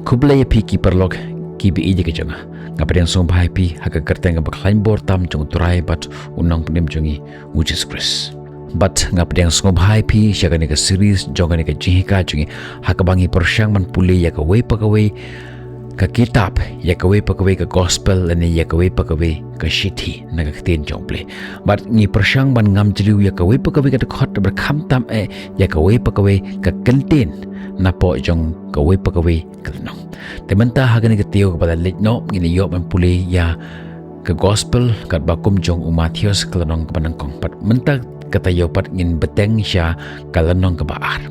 Kublaya pi ki perlog ki bi ije ke jonga. Ngapadang song bahai pi haka kerteng ngabakhlain bor tam jong turai bat unang penim jongi Jesus Christ. But ngapadang song bahai pi syaga ni ke series jonga ni ke jihika jongi haka bangi persyang man puli ya ke wei pakawei ke kitab ya ke wei pakawei ke gospel lani ya ke wei pakawei ke shiti na ke tin jong ple. But ngi persyang man ngam jeliu ya ke wei pakawei ke dekhot berkham tam ya ke wei pakawei ke kentin na po jong ke wei pakawei ke lenong. Tementa hagan ke tio kepada litno ngini yo man puli ya ke gospel kat bakum jong Matius ke lenong ke panangkong. But menta kata yo pat ngin beteng sya ke lenong ke baar.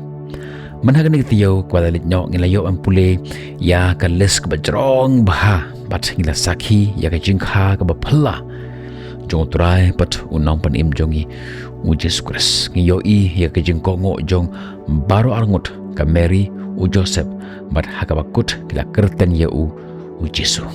Man hagan ke tio kepada litno ngila yo man puli ya ke les ke bajrong bah. Pat ngila sakhi ya ke jingkha ke bapela. Jong turai pat unang panim jongi Jesus Christ. Ngiyo ya ke jingkongo jong baru arngut ke Mary u Joseph bat hakabakut kila kerten ya u Jesu.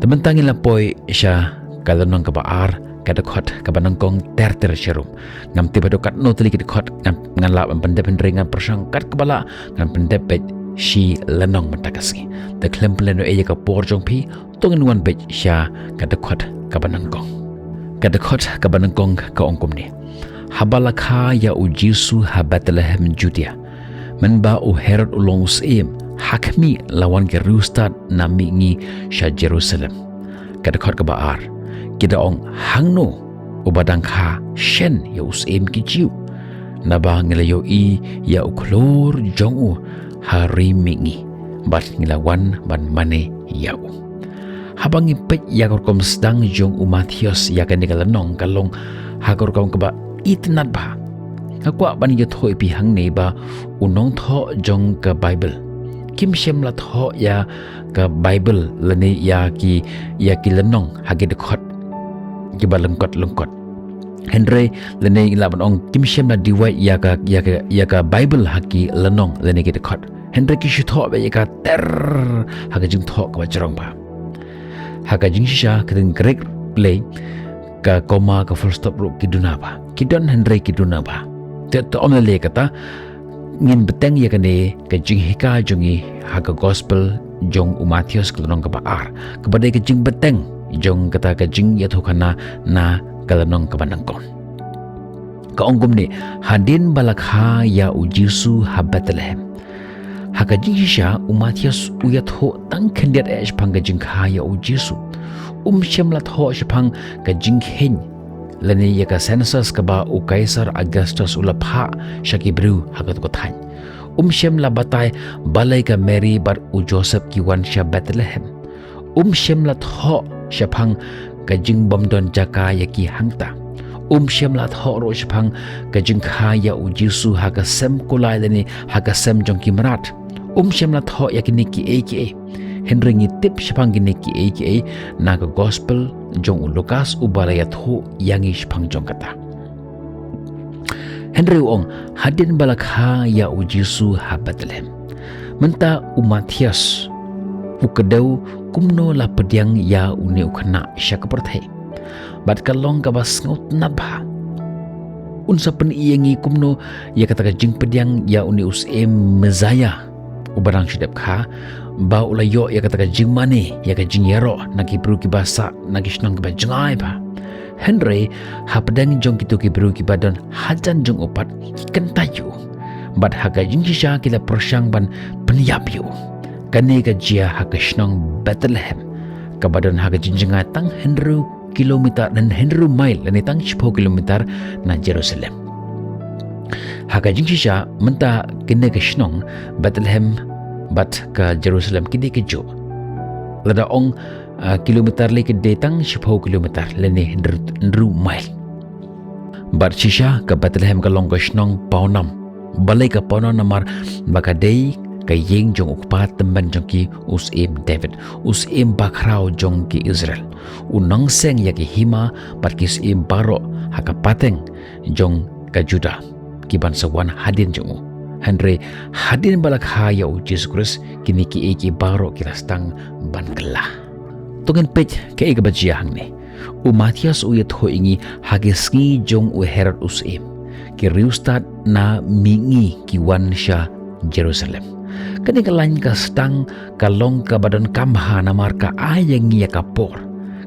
Tementang ila poi sya kalanong kabaar kadakot kabanangkong ter syarum ngam tiba dokat no teli kadakot ngan la pendep ringan persangkat kebala ngan pendep bet si lenong mentakasi te klem pleno eya ka porjong pi tongin wan bet sya kadakot kabanangkong ka ongkom ni habalakha ya u Jesu ha Bethlehem Judea menba u Herod ulong usim hakmi lawan ke Rustad nami ngi sya Jerusalem kadakot ke baar kita ong hangno u badang kha shen ya usim ki jiu naba ngelayo ya u klor jong u hari mingi bat ngilawan ban mane ya u habangi pet ya korkom sedang jong u Matius ya kan lenong kalong hakorkom ke ba itnat ba Akwa ban ya thoi pi hang ne ba unong tho jong ka Bible kim shem la tho ya ka Bible lani ya ki lenong hage de khot ki ba lengkot Henry lani la ban ong kim shem la diwai ya ka Bible haki lenong lani ki de khot Henry ki shu tho ba ya ka ter hage jing tho ka jarong ba hage jing sha kring grek le ka koma ka full stop ru ki duna ba kidon Henry ki duna ba Teta om le kata ngin beteng ya kene ke jing hika jongi haga gospel jong Matius kelonong ke baar kepada ke jing beteng jong kata ke jing ya thukana na kelonong ke panangkon ka ongkum ni hadin balakha ya u Jesu ha Bethlehem haga jing sha Matius u ya tho tang khendiat pang ke jing kha ya u Jesu shem la tho pang ke jing hen lani ya ka census ka ba u Kaisar Augustus ulapha shaki bru hagat ko than shem la batai balai ka Mary bar u Joseph ki wan sha Bethlehem shem la tho shapang ka jing bomdon jaka ya ki hangta shem la tho ro shapang ka jing kha ya u Jesu haga sem kulai lani haga sem jong ki marat shem la tho ya ki ki Henry ngitip shapang gini ki na ka gospel jong Lukas ubalaya tho yangi shapang jong kata Henry ong hadin balakha ya u Jesu ha Bethlehem menta Matius u kedau kumno la pediang ya uni ukana sya keperthai bat kalong ka bas ngot nabha unsa pen iengi kumno ya kata ka jing pediang ya uni usem mezaya ubarang sidap kha ba ulayo ya kata jing mane ya ka jing yaro naki bru ki basa naki shnang ka jangai ba Henry hapdang jong kitu ki bru ki badan hajan jong opat kentayu bat haga jing sha kila persyang ban penyapiu kane ka jia haga shnang Bethlehem ka badan haga jinjinga tang Henry kilometer dan Henry mile dan tang 10 kilometer na Jerusalem haga jing sha menta kene ka shnang Bethlehem bat ka Jerusalem kini ke jo lada ong kilometer le ke detang 10 kilometer lene ndru mile bat shisha ka Bethlehem ka long kashnong paunam balai ka paunam namar baka dei ka yeng jong ukpa temban jong ki David bakrau jong ki Israel unang seng ya ki hima bat ki baro haka pateng jong ka Juda ki bansawan hadin jong Henry hadin balakha ya u Jesus Christ kini ki eki baro kirastang ban kelah tungen pej ke eka bajia hang ne Matius u yet ho ingi hagesngi jong u Herod usim ki riustad na mingi ki wan sha Jerusalem Kani kalain ka stang kalong ka badan kamha namar ka ayang ya kapor.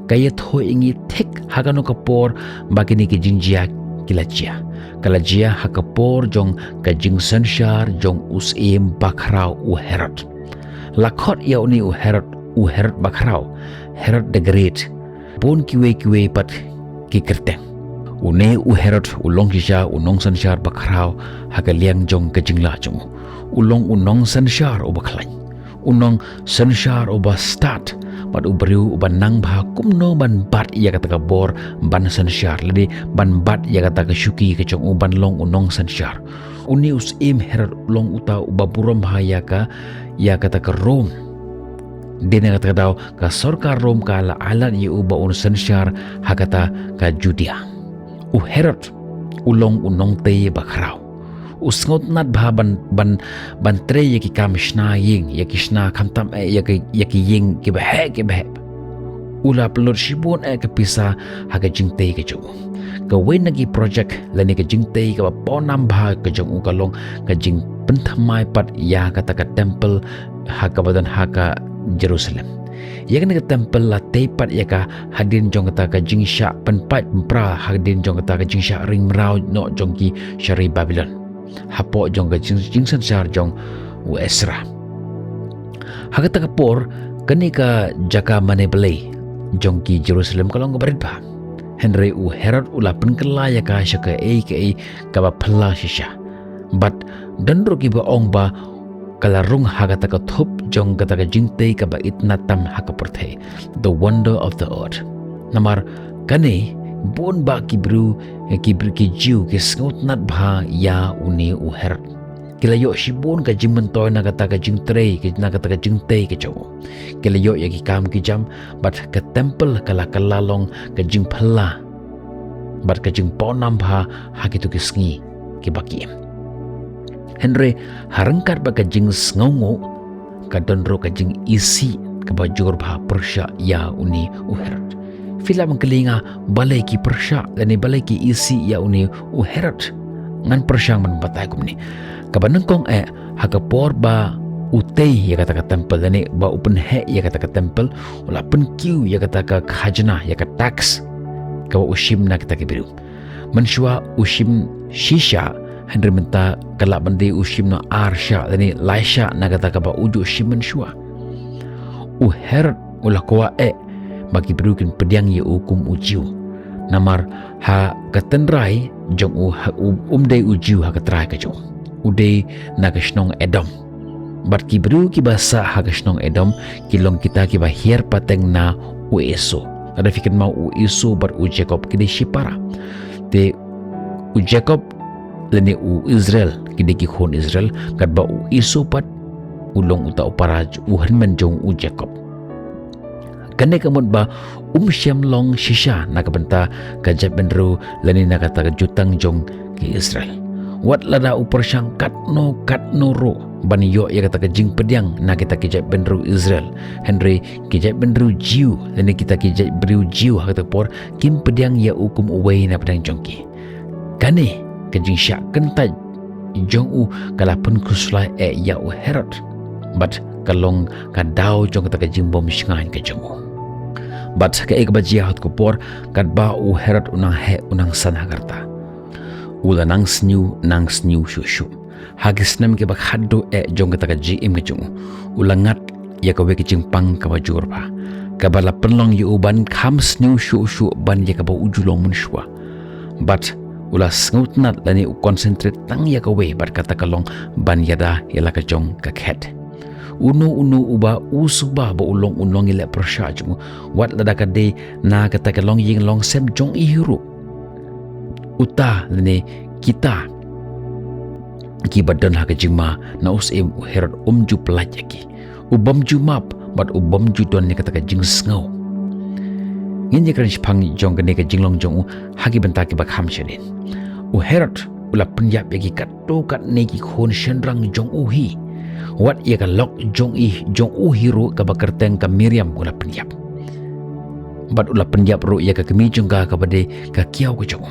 Kaya tho ingi tek hagano kapor bagini ki jinjia kilajia. Kalajia hakapor jong kajing sanshar jong usim bakrau u Herod. Lakot ya uni u Herod bakrau. Herod the Great. Pun kiwe pat kikerteng. Une u Herod ulong kisha unong sanshar bakrau hakaliang jong kajingla jong. Ulong unong sanshar o baklain. Unong sanshar o ba start. Bat ubriu uban nang bah kumno ban bat ia kata kabor ban sanshar. Ladi ban bat ia kata kesyuki kecong uban long unong sanshar. Uni usim Herod long uta uba burom bahaya ka ia kata ke Rom. Dia kata daw ka sorka Rom ka ala alat ia uba un sanshar hakata ka Judea. U Herod ulong unong te bakrau. Usngot nat bah ban tre yaki kamishna ying yaki shna kamtam yaki ying ki bah. Ula pelur shibun ke pisa haga jingte ke jong. Ka wen nagi project lani ke jingte ka ponam bah ke jong ukalong ka jing penthamai pat ya kata ka temple haga badan haga Jerusalem. Ya kan ke temple la tepat ya ka hadin jong kata ka jing sha penpat pra hadin jong kata ka jing sha ring mrau no jong ki syari Babylon. Hapo jong ka jing sanshar jong u Esra. Hagata kapor kani ka jaka manebelay jong ki Jerusalem kalong barit ba. Henry u Herod ula penkela ya ka syaka ka ba phla shisha. But dandro ki ba ong ba kalarung hagata ka thup jong kata ka jingte ka ba itnatam hakaporthe. The wonder of the earth. Namar kani bon ba kibru ki jiu ki sngot nat bha ya uni u Herod. Kilayo shibon ka jimentoy na kata ka jingtre ki na kata ka jingte ke jaw. Kilayo ya ki kam ki jam but ka temple kala kalalong ka jing phla. But ka jing ponam bha hakitu ki sngi ki baki. Henry harangkat ba ka jing sngongo ka donro ka jing isi ka bajur bha persya ya uni u Herod. Fila mengkelinga balai ki persya dan balai ki isi ya uni u Herod ngan persyang man batai kum ni kabanengkong hakapor ba utei ya kata ka temple dan ba open he ya kata ka temple ula pen kiu ya kata ka khajna ya ka tax ka ushim na kita kibiru menshua ushim shisha Henry menta kalak bandi ushim no arsha dan laisha na kata ka ba uju ushim menshua u Herod ula kwa bagi berukin pediang ye hukum ujiu namar ha katenrai jong umdei ujiu ha katrai ka jong udei na kashnong Edom bat ki beru ki basa ha kashnong Edom kilong kita ki bahir pateng na u Esau ada fikir mau u Esau bar u Jacob ki de shipara te u Jacob lene u Israel ki de ki khon Israel kat ba u Esau pat ulong uta uparaj u hanman jong u Jacob. Kane kamut ba syam long shisha na kabenta kajat benru lani na kata jutang jong ki Israel. Wat lada upar syang katno ro bani yo ya kata jing pediang na kita kijat benru Israel. Henry kijat benru jiu lani kita kijat benru jiu kata por kim pediang ya ukum uwei na pedang jongki. Kane kajing syak kentaj jong u kalapun kuslai ya u Herod. But kalong kadau jong kata kajing bom shingain ka jong. But ka ikbajia hot kupor kad ba u Herod unang sanagarta. Ula nang snyu shushu. Hagis nam ke bak haddo jong kata kaji im ke jong. Ulangat ya ka we ke pang ka bajur ba. Ka bala penlong yu uban kham snyu shushu ban ya ka ba ujulong munshwa. But ula sngut nat lani u concentrate tang ya ka we bat kata kalong ban yada ya la ka jong ka khet. Uno uba usuba ba ulong ile persya jung wat lada ka de na kata ka long ying long sem jong ihiru uta lene kita ki badan ha ka jingma na usim Herod ju pelaj ki ubam ju map bat ubam ju don ne kata ka jing sngo ngin je kan pang jong ka ne ka jinglong jong hagi benta ki bak ham shenin u Herod ula penyap ki katto kat ne ki khon shenrang jong uhi wat ia ka lok jong u hiro ka bakerteng ka Miriam gula penyap Bat ulah penjap ru ya ka kemi jongka kepada ka kiau ke jong.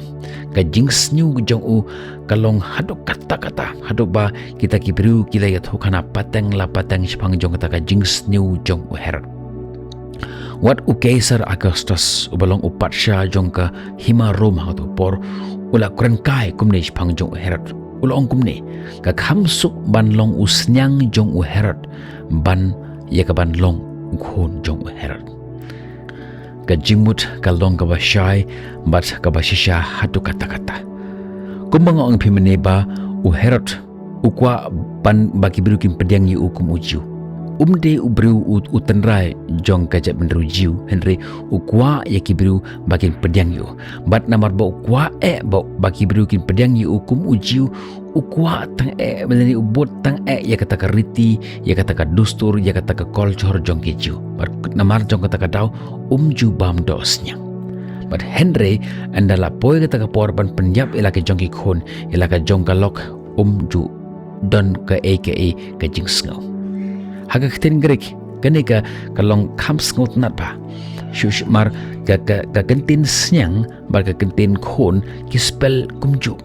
Ka jingsnyu ke jong u kalong haduk kata-kata. Haduk ba kita kibru kila ya tu kana pateng la pateng sipang jong kata ka jingsnyu jong u Herod. Wat u Kaisar Augustus u balong u patsha jong ka hima Roma tu por ula kuren kai kumne sipang jong u Herod. Ula ong kumne ka khamsuk ban long u snyang jong u Herod ban ya ka ban long u khon jong u Herod. Ka jimut ka long ka basyai bat ka basisha hatu kata-kata. Kumbang ang pimeneba u Herod u kwa ban baki birukin pediang yu ukum ujiu. Umde u bru u tenrai jong ka jat benru jiu Henry u kwa ya kibiru bakin pediang yu. Bat namar ba u kwa ba baki birukin pediang yu ukum ujiu u kwa tang melani u bot tang ya kata ka riti ya kata ka dustur ya kata ka culture jong ki jiu. Bat namar jong kata ka daw ju bam dosnya. But Henry andala poy kata ka porban penyap ila ka jong ki khon ila ka jong ka lok ju don ka aka ka jing sngau. Haga keten Greek kene ka kalong khams ngot nat ba. Shush mar ka kentin snyang bar ka kentin khon ki spell kumju.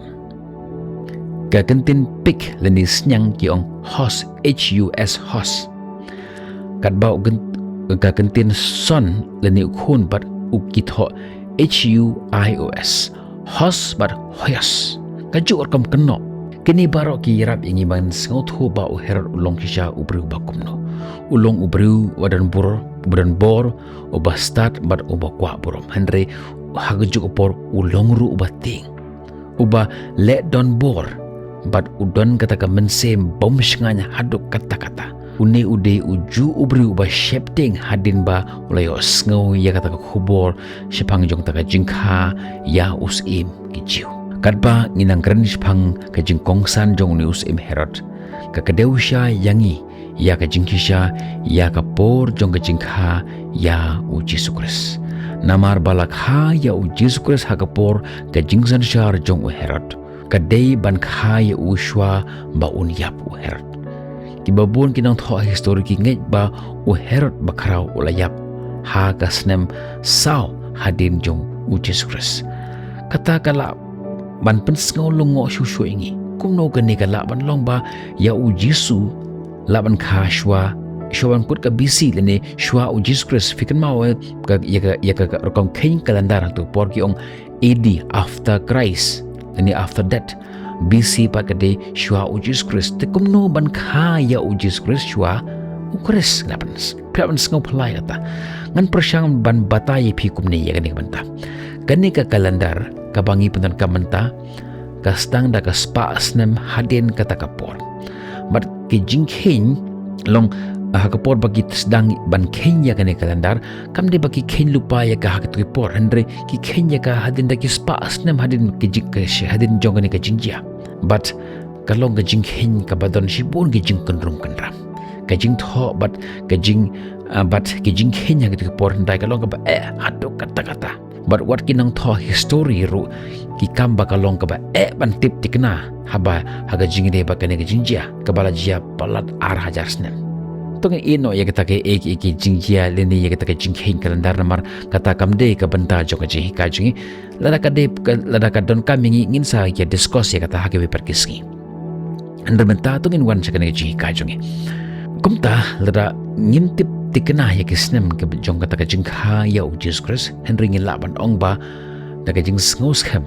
Ka kentin pik leni snyang ki ong hos HUS hos. Kat bau ka kentin son leni khon bat ukitho HUIOS hos bat hoyas. Kaju orkam keno. Kini barok ki rap ingi ban sngot ho ba u Herod ulong kisha ubru bakumno. Ulong ubru wadan bor u bastat bat u bakwa borom. Henry hagju upor ulong ru ubating. Uba let don bor bat udon kata ka mensem bom shnganya haduk kata-kata. Une ude uju ubru uba shepting hadin ba ulayo sngo ya kata ka khubor shepang jong taka jingkha ya usim kijiu. Kadba nginang keren sipang ka jingkongsan jong ni usim Herod. Ka kadeusya yangi ya ka jingkisya ya ka por jong ka jingkha ya u Jesus Christ. Namar balak ha ya u Jesus Christ ha ka por ka jingsan syar jong u Herod. Kadei ban kha ya u shwa ba un yap u Herod. Kibabun kinang tho histori ki ngai ba u Herod bakarau ulayap ha ka snem sao hadin jong u Jesus Christ. Kata kala ban pensngau longo shushu ingi kumno ka ni kala ban long ba ya u Jesu laban kha shwa shwan kut ka bisi lene shwa u Jesus Christ fikan mau ka ya ka rokong kain kalendar tu porki ong AD after Christ lene after that BC pa kade shwa u Jesus Christ te kumno ban kha ya u Jesus Christ shwa u Christ laban piaban ngau phlai ata ngan persyang ban batai phi kumne ya kani banta kani ka kalendar kabangi pentan kamenta kastang da ka spa asnem hadin kata kapor but ki jingkhin long hakapor bagi sedang ban kenya kane kalendar kam de bagi khen lupa ya ka hakatu por andre ki kenya ka hadin da ki spa asnem hadin ki jik hadin jong kane ka jingjia but kalong ka jingkhin ka badon sibun ki jing kenrum kenram ka jing tho but ka jing but ki jingkhin ya ka por ndai kalong ka hadok kata-kata. But what kinang tho history ru ki kamba kalong ka ba ban tip tikna haba haga jingide ba kane jingjia kabala jia palat ar hajar snem tong ino ya kita ke ki jingjia leni ya kita ke jinghin kalendar namar kata kamde ka banta joka ji ka jingi lada ka don kami ngin sa ya discuss ya kata hage be perkiski andar benta tong in wan sakane ji ka jingi kumta lada ngintip tikna ya kisnem ke jong kata ka jingkha ya u Jesus Christ Henry ngin laban ong ba da ka jing ngos kham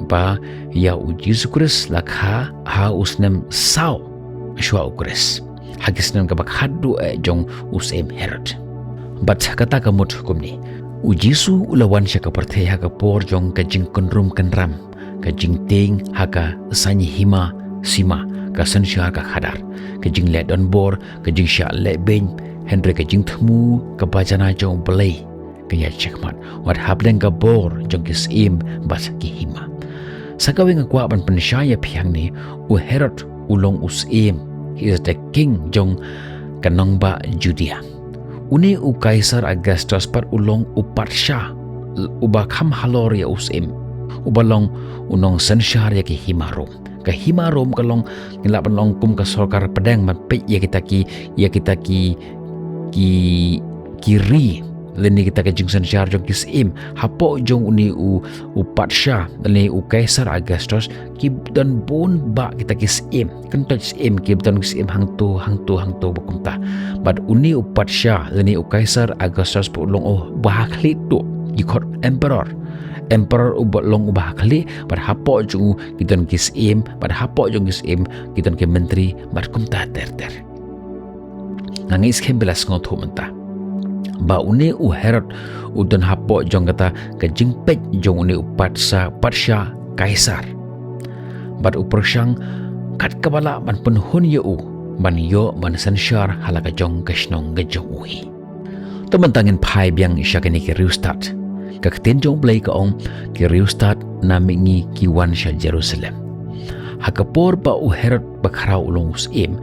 ba ya u Jesus Christ lakha ha usnem sao shwa u Christ hagisnem ka bakhadu jong usem Herod but kata ka mut kumni u Jesus ulawan sya ka parthe ha ka por jong ka jing kunrum kanram ka jing ting ha ka sanyi hima sima ka san sya ka khadar ka jing le don bor ka jing sya le ben Henry ka jing thmu ka bajana jong belai ka ya chekmat wat hableng ka bor jong kis im bas ki hima sakawing kwa ban pensyaya phiang ni u Herod ulong usim he is the king jong kanong ba Judea uni u Kaisar Augustus par ulong u patsha uba kham halor ya usim ubalong unong sansyar ya ki hima rom ka hima rom kalong ngilapan long kum ka sorkar pedang man pe ya kita ki kiri leni kita ke jingsan syar jong kis im hapo jong uni u patsha leni u kaisar Augustus ki dan bon ba kita kis im kentot kis im ki dan kis im hang tu bukumta but uni u patsha leni u kaisar Augustus pu long bahakli tu ikot emperor ubot long bahakli pada hapo jong kita kis im pada hapo jong kis im kita ke menteri bar kumta ter nangis kembelas ngotu mentah ba uni u Herod u dan hapo jong kata ke jingpet jong uni u patsha kaisar bat u persyang kat kabala ban penhun ye u ban yo ban sansyar halaka jong kasnong gejong uhi to mentangin pai biang syakani ke Riustat ka ketenjong blai ka ong ke Riustat na mingi kiwan sya Jerusalem hakapor ba u Herod bakrau ulong usim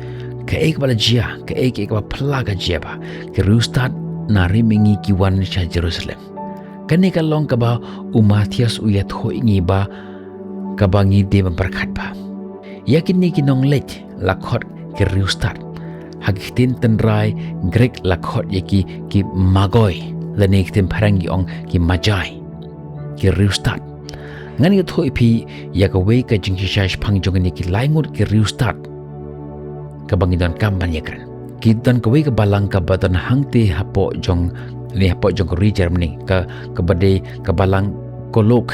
ke ek bala jia ke ek ba plaga jia ba ke Riustat nari mingi kiwan sya Jerusalem kani kalong ka ba Matias uyat ho ingi ba kabangi de memperkat ba yakin ni kinong lech lakhot ke Riustat hakitin tenrai Grek lakhot yaki ki magoy lani kitim parangi ong ki majai ki Riustat ngani ka thoi pi yakawe ka jingshi pangjong ni ki laingut ki Riustat kabangi don kamban yakran kitan kawe ka balang ka batan hangte hapo jong ko ri Germany ka bade ka balang kolok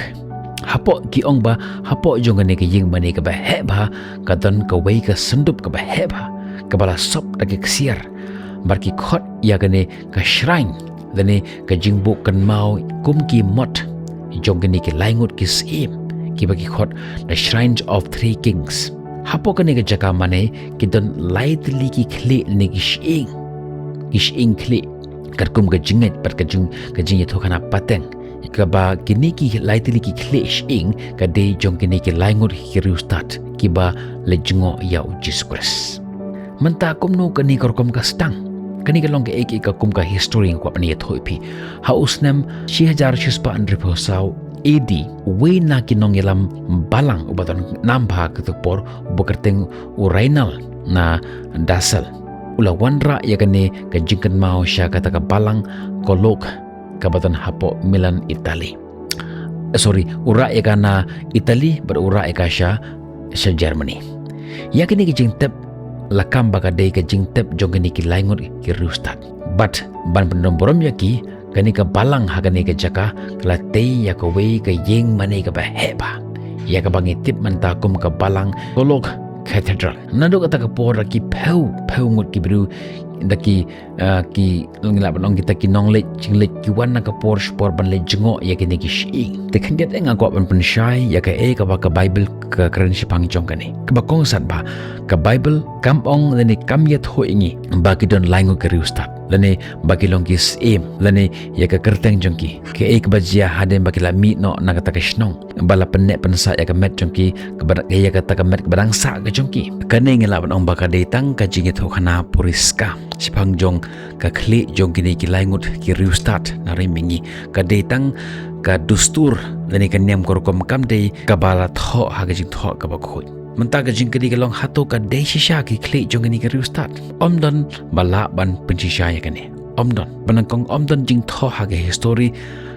hapo ki ong ba hapo jong ne ka ying mani ka ba he ba katan kawe ka sendup ka ba he ba ka bala sop ta ki ksiar bar ki khot ya ka ne ka shrine dane ka jingbu kan mau kum ki mot jong ne ki laingut ki sim ki ba ki khot the shrines of three kings hapo ka ne ka jaka mane kidan lightly ki khle ne ki shing khle karkum ka jinget par ka jing to kana pateng ka ba kini ki lightly ki khle shing ka de jong kini ki laingut ki Riustat ki ba lejngo ya Jesus Christ menta kumno kani korkom ka stang kani ka long ka ek ka kum ka history ko pani thoi pi hausnam 1600 sau AD we na kinong ilam balang ubatan nambha ketupor bukerteng urainal na dasal ula wanra yakane ka jingkan mau sya kata ka balang kolok kabatan hapo Milan Italy ura yakana Italy berura yakasya Germany yakini ki jingtep lakam bakadai ka jingtep jongani ki laingut ki Riustat but ban pendomborom yaki kani ka balang hagani ka jaka kala tei ya ka wei ka yeng mane ka ba heba ya ka bangi tip mentakum ka balang kolok cathedral nando kata ka por ki peu ngut ki bru daki ki ngila banong kita ki nongle jingle ki wan ka por spor ban le jingo ya ki ki shi te kan get enga ko ban shai ya ka e ka ba ka Bible ka kren shi pang jong kani ka ba kong san ba ka Bible kam ong le ni kam yet ho ingi ba ki don laingo ka Riustat lane baki longkis lane ya ka kerteng jongki ke ek bajia haden baki la mi no na kata kashnong bala penne pensa ya ka met jongki ke badak ya ka ta ka met barang sa ka jongki kane ngela ban ong baka detang ka jingi tho khana puriska sipang jong ka khli jongki ni ki laingut ki Riustat na rimingi ka detang ka dustur lane ka niam korkom kam dei ka bala tho ha ka jing tho ka ba khoi mentaga jingkedi kalong hato ka de shisha ki kle jongani ka Riustat omdon bala ban penshisha ya kane omdon banangkong omdon jing tho ha ge history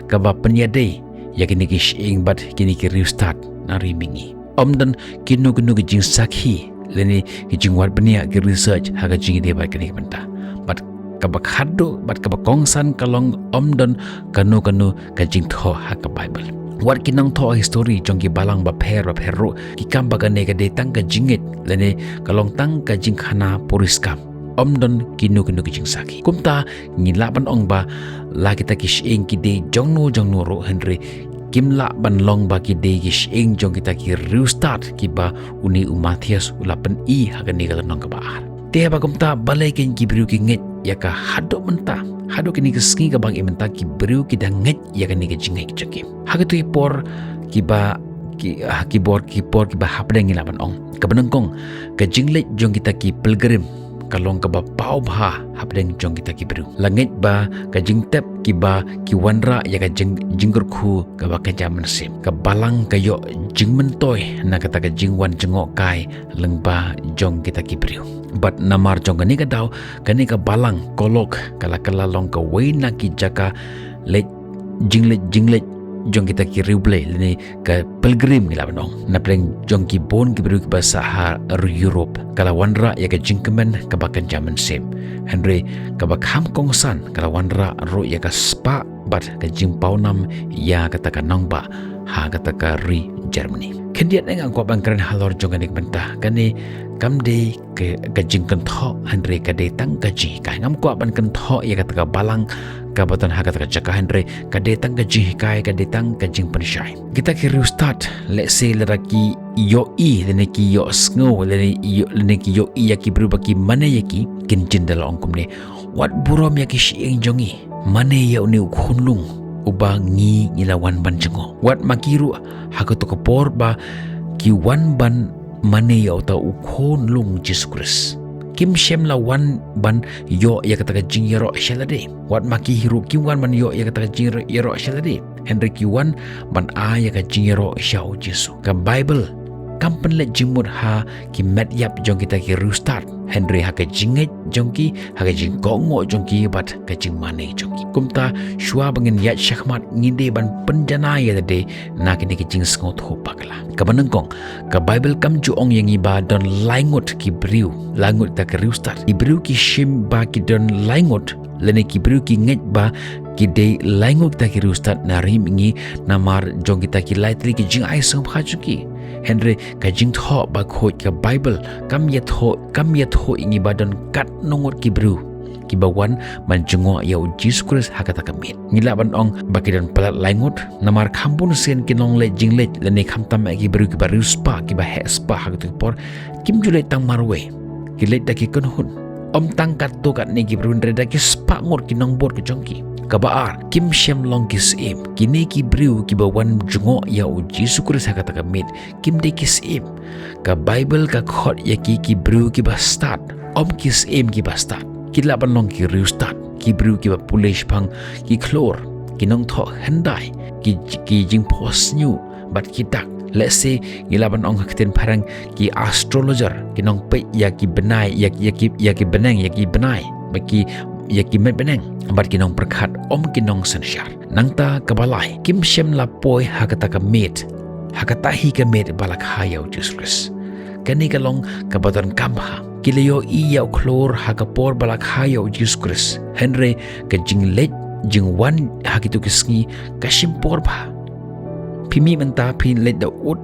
ka ba penyade ya kini ki shing bat kini ki Riustat na rimingi omdon kinu ki jing sakhi leni ki jing war benia ki research ha ga jing de ba kani banta bat ka ba khaddo bat ka ba kongsan kalong omdon kanu ka jing tho ha ka Bible wat kinang tho history jongki balang ba pher ro ki kam ba ka ne ka de tang ka jingit lene kalong tang ka jing khana puriskam omdon kinu ki jing saki kumta ngila ban ong ba la kita ki shing ki de jongno ro Henry kimla ban long ba ki de ki shing jong kita ki Riustat ki ba uni Matias ulapan i hagan ni ka nong ka ba te ba kumta balai ken ki bru ki nget ya ka hado menta hado kini keski ka bang imenta ki bru ki danget ya kini ke jingai ki jakim hagatu ipor ki ba ki bor ki ba hapdeng ilaban ong ka benengkong ka jingle jong kita ki pilgrim kalong ka ba pau bha hapdeng jong kita ki bru langit ba ka jing tep ki ba ki wanra ya ka jinggur khu ka ba ka jaman sim ka balang ka yo jing mentoy na kata ka jing wan jengok kai leng ba jong kita ki bru but namar jong ni ka daw kani ka balang kolok kala long ka weina ki jaka le jinglet jong kita ki riuble leni ka pilgrim ngila banong na pleng jong ki bon ki bru ki bahasa Europe kala wanra ya ka jingkemen ka bakan jaman sim Henry ka bakham kongsan kala wanra ro ya ka spa bat ka jing paunam ya kata ka nongba ha kata ka ri Germany kendiat ngang ko bangkran halor jong anik mentah kani kamde ka jing kan tho Henry ka de tang ka ji ka ngam ko ban kan tho ya kata ka balang kabatan ha kata ka jaka Henry ka de tang ka ji kai ka de tang ka jing pensyai kita ki start let's say leraki yo i lene ki yo sngo lene ki yo i ya ki berubah ki mana ya ki kin jindal ongkum ne wat burom ya ki shieng jongi mana ya uni ukhunlung uba ngi ilawan ban jengo wat makiru hagoto kapor ba ki wan ban mane ya uta ukhunlung Jesus kim shem la wan ban yo ya kata jing yero shalade wat maki hiru ki wan ban yo ya kata jing yero shalade Henry ki wan ban a ya ka jing yero shau Jesus ka Bible kampen le jimur ha ki met yap jong kita ki restart Henry ha ka jinget jong ki ha ka jing kongo jong ki bat ka jing mane jong ki kumta shua bangin yat shakmat ngide ban penjana ya de na ki ki jing sngot ho pakla ka banengkong ka Bible kam ju ong yang iba don laingut ki briu langut ta ka restart i briu ki shim ba ki don laingut lene ki briu ki nget ba ki de laingut ta ki restart na rim ngi namar jong kita ki lightly ki jing ai som khajuki Henry ka jing tho ba khoj ka Bible kam ye tho ingi badan kat nongot ki bru ki bawan man jengo ya Jesus Christ hakata kamit ngila ban ong bakidan pelat laingut namar kampun sen kinong le jinglet lene khamtam ki bru ki baru spa ki ba he spa hakatu por kim jule tang marwe ki let da ki kunhun om tang kat to kat ne ki bru ndre da ki spa ngot ki nong bor ki jongki kabaar kim shem long kis im kini ki briu ki bawan jungo ya u Jesus Christ hakata kamit kim de kis im ka Bible ka khot ya ki briu ki ba start om kis im ki ba start kila ban long ki riu start ki briu ki ba pulish pang ki chlor ki nong tho hendai ki jing pos new bat ki dak let's say gila ban ong hakten parang ki astrologer ki nong pe ya ki benai ya ki beneng ya ki benai baki ya ki met beneng bat kinong perkhat om kinong sansyar nangta kabalai kim shem la poi hakata ka met hakata hi ka met balak hayau Jesus kani kalong kabatan kamha kilayo iya klor hakapor balak hayau Jesus Henry ka jinglet jingwan hakitu kisngi kasimpor ba pimi menta pin let da ut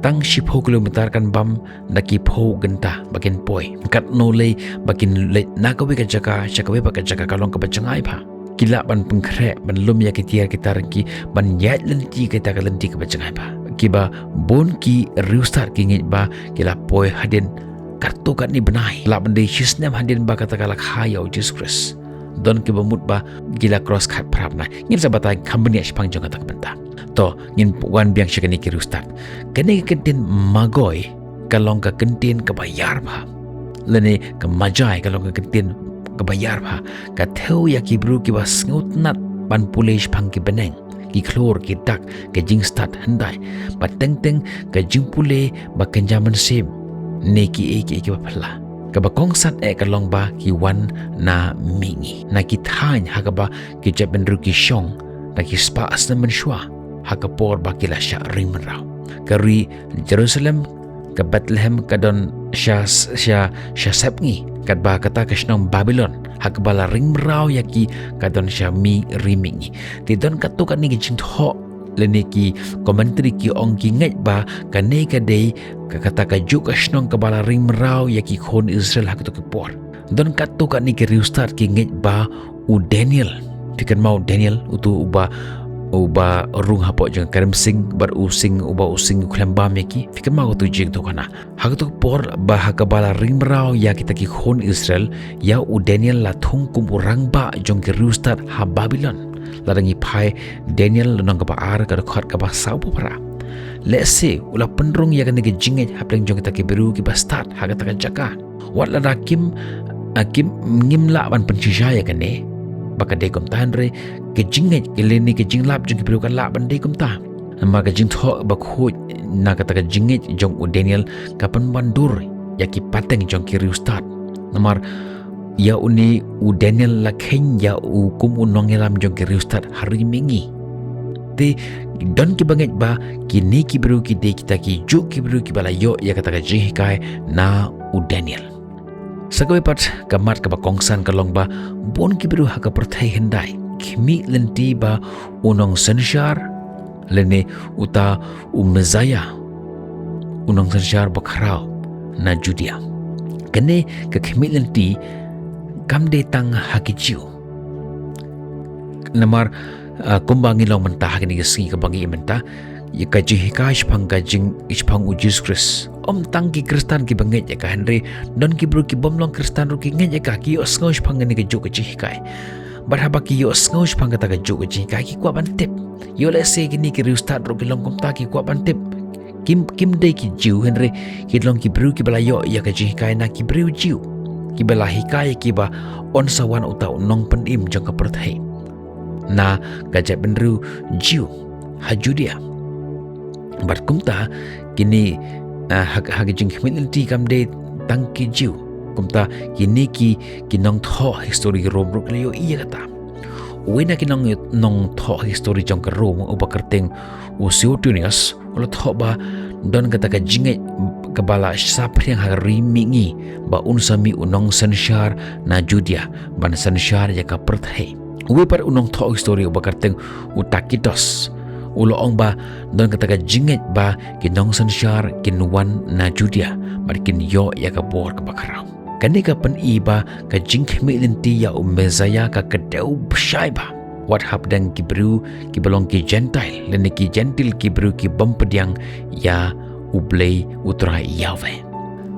tang 10 kilometer kan bam naki pho genta bakin poi kat no le bakin le nakawe ka jaka chakawe ba ka jaka kalong ka bachangai pha kila ban pengkre ban lum ya kitiar kita rengki ban yat lenti kita ka lenti ka bachangai pha kiba bon ki restart ki ngit ba kila poi hadin kartu kat ni benai la ban de shisnem hadin ba kata kalak hayau Jesus don ki bamut ba gila cross kat prapna ngin sabatai company ashpang jong kata benta to ngin wan biang shikani ki restart kene kentin magoi kalong ka kentin ka bayar ba lene ka majai kalong ka kentin ka bayar ba ka theu ya ki bru ki bas ngut nat ban pulish phang ki beneng ki chlor ki dak ka jing start handai ba teng ka jing pule ba kenjaman sim ne ki ki ba phla ka ba kongsat kalong ba ki wan na mingi na ki thain ha ka ba ki jaben ru ki shong na ki spa asnaman shwa hakapor bakila sya rimrau kari Jerusalem ke Bethlehem kadon sya sepngi kat ba kata kasnong Babylon hakbala rimrau yaki kadon sya mi rimingi tidon katu kan ni jing tho lene ki commentary ki ong ki ngai ba kane ka dei ka kata ka ju kasnong kabala rimrau yaki khon Israel hakto ke por don katu kan ni ki restart ki ngai ba u Daniel tikan mau Daniel utu uba rung hapo jeng karim sing bar using klembam yaki fikir mau tu jeng tu kana hak tu por bah kabala rimrau ya kita ki khon Israel ya u Daniel la thung kum urang ba jong ki restart ha Babylon ladangi pai Daniel nang ka ar ka khot ka ba sau para let's say ula penrung ya kan ki jinget hapleng jong kita ki beru ki ba start ha ka jaka wat la kim Kim ngimla ban pencisaya kan ne baka de kom tahan re ke jinget ke leni ke jinglap jong ki kan la ban de kom ta ma ka jing tho ba khu na ka ta ka jinget jong u Daniel kapan bandur ya ki pateng jong ki riustat namar ya uni u Daniel la khen ya u kum u nongelam jong ki riustat hari mingi te don ki banget ba ki ni ki bru ki de kita ki ju ki bru ki bala yo ya kata ka jing kai na u Daniel Sagoi pat kamat ka bakongsan kalong ba bon ki biru ha ka perthai hendai kimi lenti ba unong sanshar lene uta umezaya unong sanshar bakharau na Judea kene ka kimi lenti kam de tang hakichiu namar kumbangi long mentah kini gesi ka bangi mentah ya ka jihika ishpang ka jing ishpang ujis Kris tang ki Kristan ki banget ya ka Henry don ki bro ki bomlong Kristan ru ki nge ya ka ki os ngos pang ni ka jo ka jihika barhaba ki os ngos pang ka ta ka jo ka jihika ki kwa bantep yo le se ki ni ki riustat ru ki long kom ta ki kwa bantep kim de ki jiu Henry ki long ki bro ki bala yo ya ka jihika na ki bro jiu ki bala hikaya ki ba on sawan uta nong pen im jong ka perthai na ka ja benru jiu hajudia bat kumta kini hagi jing humility kam de tangki jiu kumta kini ki kinong tho history rom ruk leo iya kata wena kinong nong tho history jong ka rom uba kerteng usio tunias ulo tho ba don kata ka jinge kabala sapri yang hari mingi ba unsami unong sanshar na Judea ban sanshar ya ka perthai we par unong tho history uba kerteng utakitos ulo ong ba don kata ka jinget ba kinong sanshar kinwan na Judea bar kin yo ya ka bor ka bakarau kani ka pen iba ka jingke melinti ya umezaya ka kadau bshai ba what hapdang ki bru ki belong ki gentile lene ki gentil ki bru ki bampediang ya ublei utrai yave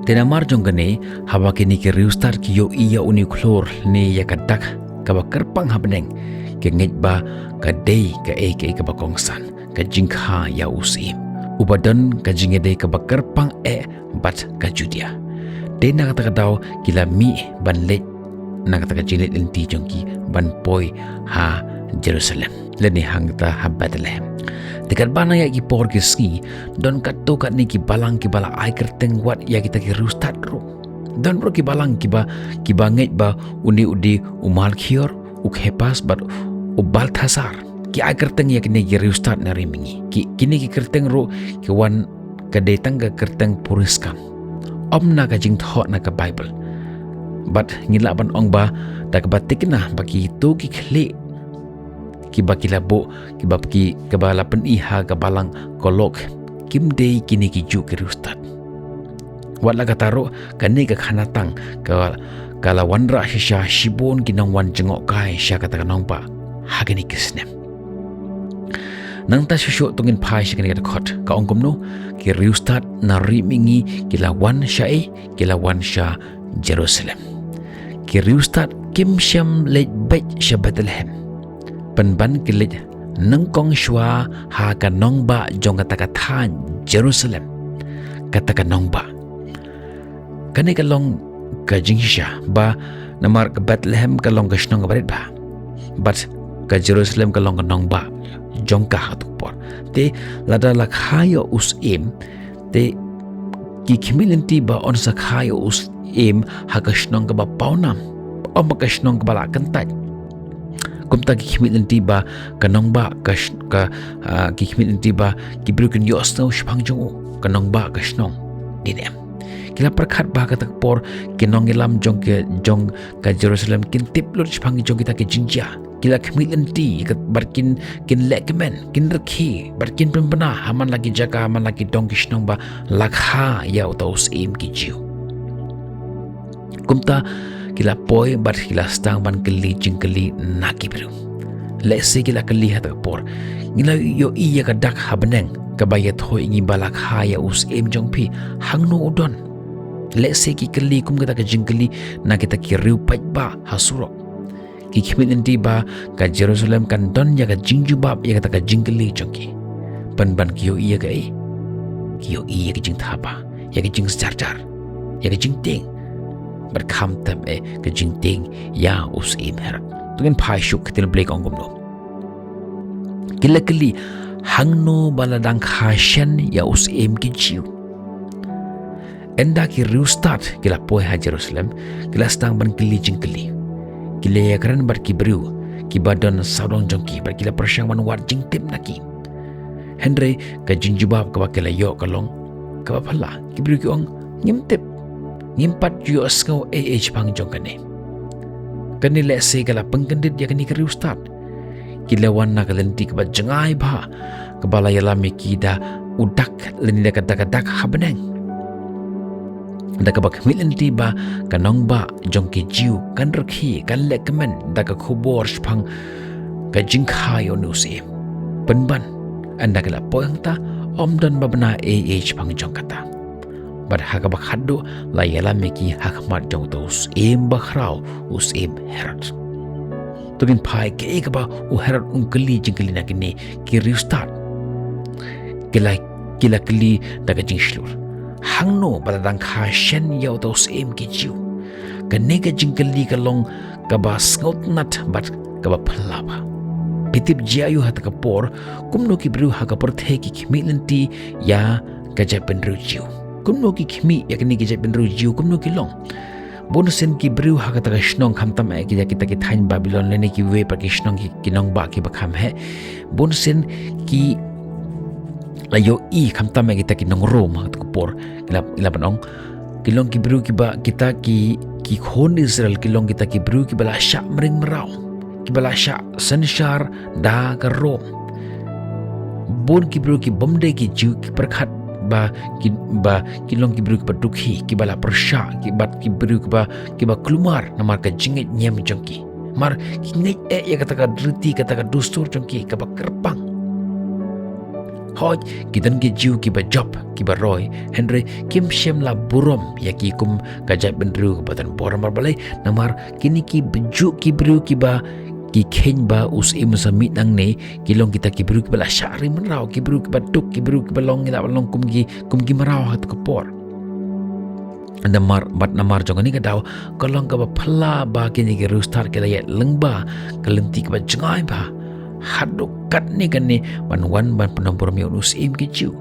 tena marjong gane haba kini ki riustar ki yo iya uni klor ni ya ka dak ka bakarpang habneng ke nget ba ka dei ka ka bakongsan ka jingkha ya usim ubadan ka jingede ka bakarpang bat ka Judea de na kata daw kila mi ban let na kata jilet inti jongki ban poi ha Jerusalem leni hangta ha Bethlehem dekat bana ya ki por ki ski don katto kat ni ki balang ki bala ai kerteng wat ya kita ki rustat ro don ro ki balang ki banget ba udi umal khior ukhepas bat Balthasar ki ai kerteng ya kini ki riustat na rimingi kini ki kerteng ro ki wan ka detang ka kerteng puriskam na ka jing tho na ka Bible but ngila ban ong ba da ka batik na baki to ki khle ki bakila bo ki bapki ka bala pen iha ka balang kolok kim dei kini ki ju ki riustat wat la ka taro kani ka khanatang ka kala wanra shisha shibon kinang wan jengok kai sya kata kanong pa hagani kisnem nang ta shusho tungin pai shikani ka khot ka ongkom no ki riustat na rimingi kilawan sya kilawan sya Jerusalem ki riustat kim syam lej bet sya Bethlehem penban kilej nengkong shwa ha ka nong ba jong kata kathan Jerusalem kata ka nong ba kani ka long ka jingsha ba namar ka Bethlehem ka long ka shnong barit ba but ka Jerusalem ka long ka nong ba jong ka hatukpor te lada la khayo us im te ki khimilinti ba on sa khayo us im ha ka shnong ka ba paunam o ma ka shnong ka bala kantat kumta ki khimilinti ba ka nong ba ka ki khimilinti ba ki bruken yos no shpang jong ka nong ba ka shnong dinem kila perkhat ba ka takpor kinong ilam jong ka Jerusalem kin tiplor shpang jong kita ke jinja kila khimilinti ka barkin kin lekmen kin rakhi barkin pembena haman lagi jaga haman lagi dong kishnong ba lakha ya utaus im ki jiu kumta kila poi bar kila stang ban keli jingkeli naki bru lese kila keli hat por ngila yo iya ka dak habneng ka bayat hoi ngi balak haya us em jong pi hangno udon lese ki keli kum kita ka jingkeli na kita ki riu pai ba hasuro ki khimenti ba ka Jerusalem kan don ya ka jingju bab ya kata ka jingkeli jongki ban ki yo iya ka ki yo iya ki jing thapa ya ki jing jar ya ki jing ting berkham tem ke jingting ya us im herat tungin pai syuk til blek ongum no kila kili hangno baladang khashan ya us im ki jiu enda ki restart kila poi ha Jerusalem kila stang ban kili jingkeli kila ya karan bar ki bru ki badan saudong jongki bar kila persyang man war jingtim naki Henry ka jinjubab ka bakela yo kalong ka phala ki bru ki ong ngimtip ngimpat yo skau pang jongkane kani le se kala pengkendit ya kani kri ustad kilawan na kalenti ka jangai ba ka bala yala mikida udak leni da kadak habeneng da ka bak milenti ba kanong ba jongki jiu kan rakhi kan lekmen da ka khubor spang ka jingkha yo nusi penban anda kala poyang ta omdan babna pang jongkata bad haka bak haddo la yala meki hakmat jong tos bakrau us herat tugin pai ke ba u herat ungkeli jingkeli na kini ki restart kila kli daga jingslur hangno baladang khashen yaw tos ki jiu kanega jingkeli kalong kaba sngot nat bat kaba phalaba pitip jiayu hat kapor kumno ki bru haka porthe ki khmilenti ya kaja penru jiu kumno ki khmi yakni ki japen rujiu kumno ki long bonusen ki bru ha ka ta shnong kham tam ki kita ki thain Babylon lene ki we pa ki shnong ki nong ba ki bakham he bonusen ki layo kham tam kita ki nong rom ha ko por ila panong ki long ki bru ki ba kita ki khon Israel ki long kita ki bru ki bala sha mring merau ki bala sha sanshar da ka rom bon ki bru ki bomde ki jiu ki perkhat ba kilong ki bru ki dukhi ki bala persha ki bat ki bru ki ba klumar namar ka jingit nyam jongki mar ki ngai ya kata ka druti kata ka dustur jongki ka ba kerpang hoj ki dan ki jiu ki ba job ki ba roy Henry kim shem la burom ya ki kum ka jap bendru ka batan boram balai namar kini ki beju ki bru ki ba ki khen ba us samit nang ne kilong kita ki bru ki bala syari menrau ki bru ki batuk ki bru ki balong ila balong kum ki marau hat ko por anda mar bat namar jong ni ka daw kalong ka ba phala ba ki ni ki rustar ki layat lengba kalenti ka ba jangai ba haduk kat ni kan ni ban penampur mi us ki jiu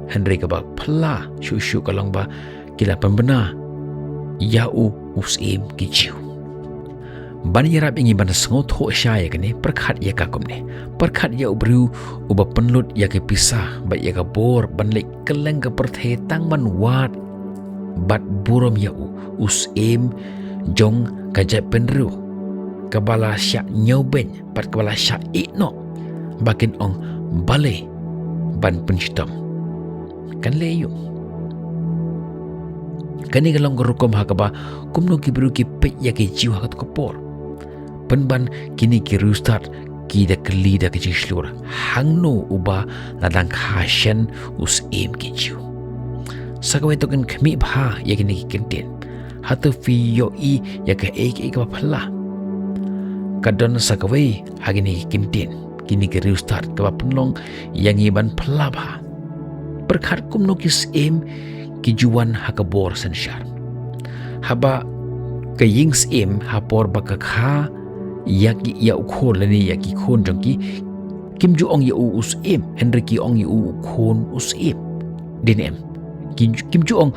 Henry ka ba phala shu kalong ba kila pembena yau us ki jiu ban yarap ingi ban sengot ho syaya kene perkhat ya ka komne perkhat ya ubru uba penlut ya ke pisah ba ya ka bor ban lek keleng ka perthe tang man wat bat burom ya us jong ka ja penru kabala sya nyoben pat kabala sya no bakin ong bale ban penchitam kan leyo kani galong rukom hakaba kumno ki bru ki pe ya ke jiu hakat ko por penban kini ki restart ki da kli da ki jislur hangno uba ladang khashen us ki jiu sagawe to kan khmi bha ya kini ki kenten hatu fi yo ya ka ka phala kadon sagawe hagini ki kenten kini ki restart ka penlong yang iban phala bha perkhat kumno ki ki juan hakabor sanshar haba ka yings hapor baka kha yaki ya ukhon lani yaki khon jongki kim ju ong ya us Henry ki ong ya khon us dinem kim ju ong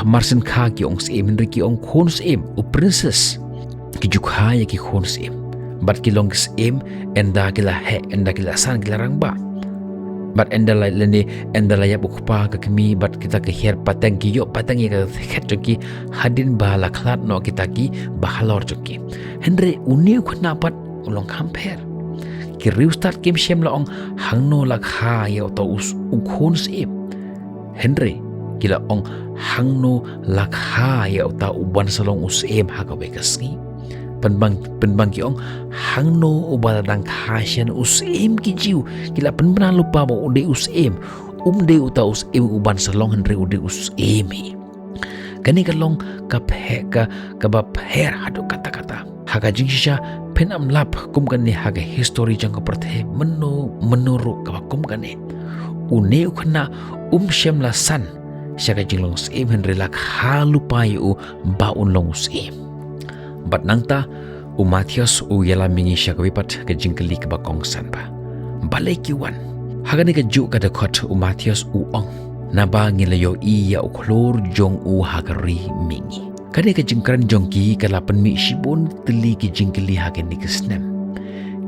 marsen kha ki ong Henry ki ong khon us u princess ki ju kha ya ki khon us bat ki long enda kila san kila rangba bat endalai leni endalai bukpa ka kami bat kita ke her patang ki yo patang ya khet joki hadin bala khlat no kita ki bahalor joki Henry uni khna pat ulong kamper ki restart kim shem la ong hangno la kha ya to us ukhon Henry kila ong hangno la kha ya ta uban salong us ha ka bekasngi penbang ki ong hangno ubala dang khasyan us ki jiu kila penbana lupa ba ude us de uta us uban salong Henry ude us hi kani kalong ka phe ka ba pher hadu kata haga jingsha penam lap kum kani haga history jang ka perthe menuru ka kum kani une khna shem la san syaka jinglong sem hen relak halu pai u baun long sem bat nangta u Matius u yala mingi syaka wipat ke jingkeli ke bakong san ba balai kiwan hagani ke juk ka dekot u Matius u ong naba ngilayo iya u klor jong u hagari mingi kani ke jingkran jongki ke lapan mi shibun teli ke jingkeli hagani ke snem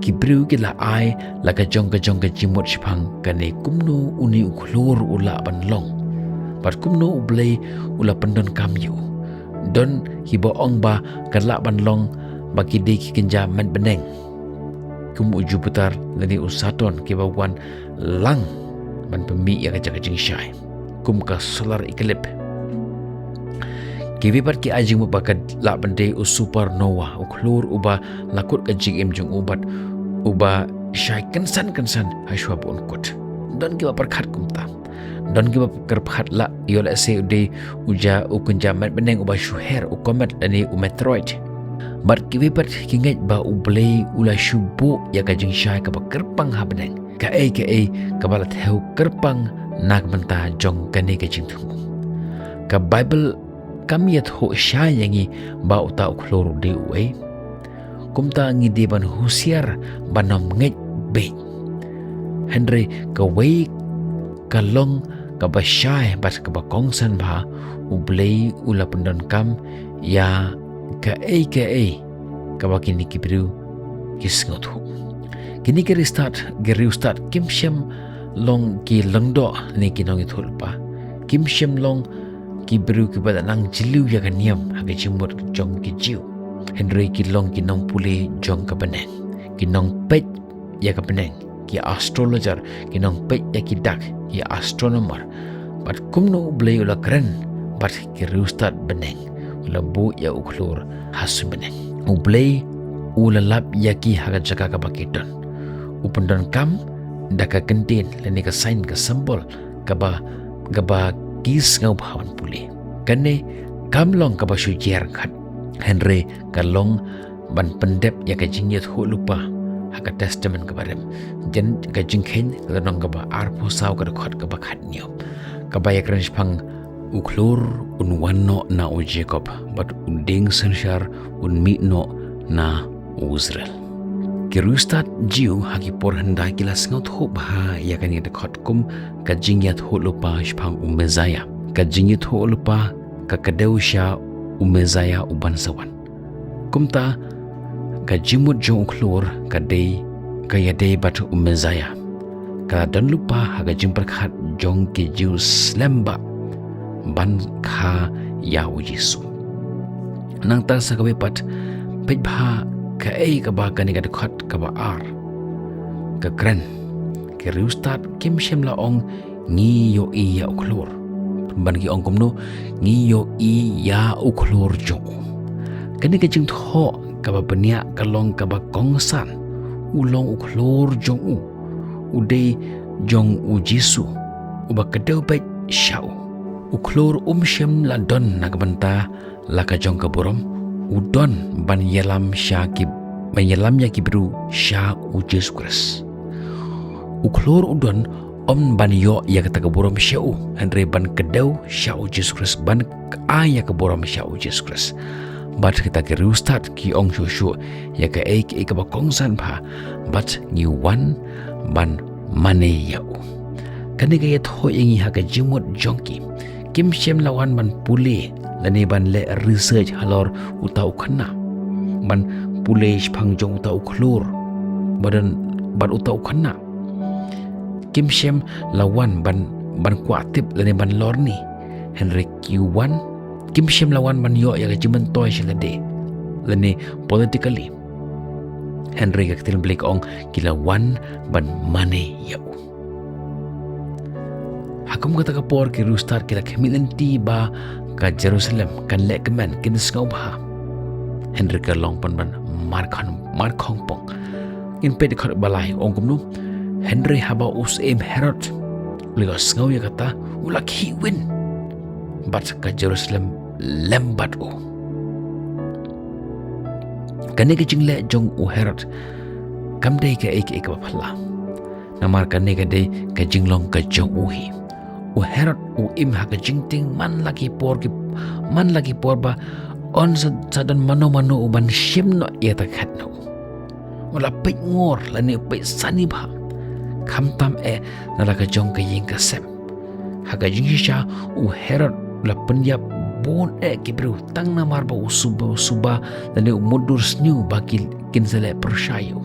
Kibru gila ai la ka jong ka jimut shpang kane kumno uni uklor ula banlong pat kumno ublei ula pendon kamyu don hibo ong ba kala banlong bagi de ki kenja man beneng kum uju putar lani usaton ki bawan lang ban pemi ya ka jing syai kum ka solar eclipse kiwi pat ki ajing mu bakat la bande u supernova uklor uba lakut ka jing em jong ubat uba syai kensan hasywa pun kot don kiba perkhat kumta don kiba kerphat la yola se ude uja ukunjamat beneng uba syuher u komet ani u meteoroid bar kiwi pat kinget ba ublei ula syubu ya kajing syai ka kerpang ha beneng ka ka balat heu kerpang nak menta jong kane kajing tungu ka bible kami yat ho syai yangi ba uta uklor de uai kumta ngi di ban husiar banom ngej be Henry ka wei ka long ka basyai bat ka bakongsan ba ublei ula pendon kam ya ka ka bakini kibru kisngot hu kini ke restart kimshem long ki lengdo ni kinong itulpa kimshem long kibru ki badanang jilu ya kaniam hage jimur jong ki jiu Henry kilong kinong puli jong ka beneng kinong pet ya ka beneng ki astrologer kinong pet ya ki dak ki astronomer bat kumno blei ula keren bat ki rustat beneng ula bu ya uklor hasu beneng ublei ula lap ya ki haga jaka ka bakiton upendon kam daka kentin leni ka sign ka symbol ka ba kis ngau bhawan puli kane kamlong ka ba syujer khat Henry kalong ban pendep ya ka jingyat hu lupa haka testament ka barem jen ka jingkhen ka nong ka ba arpo saw ka khot ka ba khat nyo ka ba ya kran phang uklor unwanno na u Jacob but unding sanshar un mi no na Israel kirustat jiu haki por handa kilas ngot hu ba ya kan ya khot kum ka jingyat hu lupa phang umezaya ka jingyat hu lupa ka kadeusha umezaya uban sawan kumta ka jimut jong uklor ka dei ka ya dei bat umezaya ka dan lupa haga jimpar khat jong ki jus lemba ban kha ya ujisu nang ta sa ka pat pej bha ka ka ba ka ni ka khat ka ba ar ka kren ke rustat kim shem la ong ngi yo i ya uklor ban ki ong kumno ngi yo i ya uklor jo kani ka jing tho ka ba penia ka long ka ba kongsan ulong uklor jong u de jong u jisu u ba ka deu ba shau uklor shem la don na ka banta la ka jong ka borom u don ban yelam syakib ban yelam ya kibru sha u Jesus Christ uklor udon ban yo ya kata keburam syau Andre ban kedau syau Jesus Christ ban ya keburam syau Jesus Christ bat kita ke rustat ki ong shushu ya ke ka bakongsan pha bat ni wan ban mane yau kani ka yat ho ingi ha ka jimut jongki kim shem lawan ban pule lani ban le research halor utau khana ban pule phang jong utau khlur badan ban utau khana Kim Shem lawan ban kuatip lani ban lorni Henry Q1 Kim Shem lawan ban yo ya gajiman toy silade lani politically Henry kaktil blik ong kilawan ban mane yau hakum kata kapor ki rustar kila kemilan tiba ka Jerusalem kan lekmen kin skau bha Henry ka long ban markhong pong in ped khot balai ong kumnu Henry haba Herod ligos ngau ya kata ulak hiwin bat ka Jerusalem lembat kane ke jingle jong Herod kam dei ka ek baphala namar kane ka dei ka jinglong ka jong hi u Herod u im ha ka jingting man lagi por ba on sadan mano uban shimno ia ta khatno wala pe ngor la ni pe sani ba kham tam na la ka jong ka ying ka sem ha ka jing sha u Herod la penyap bon kibru tang na marba usuba dan ni mudur sniu bagi kin sele pershayo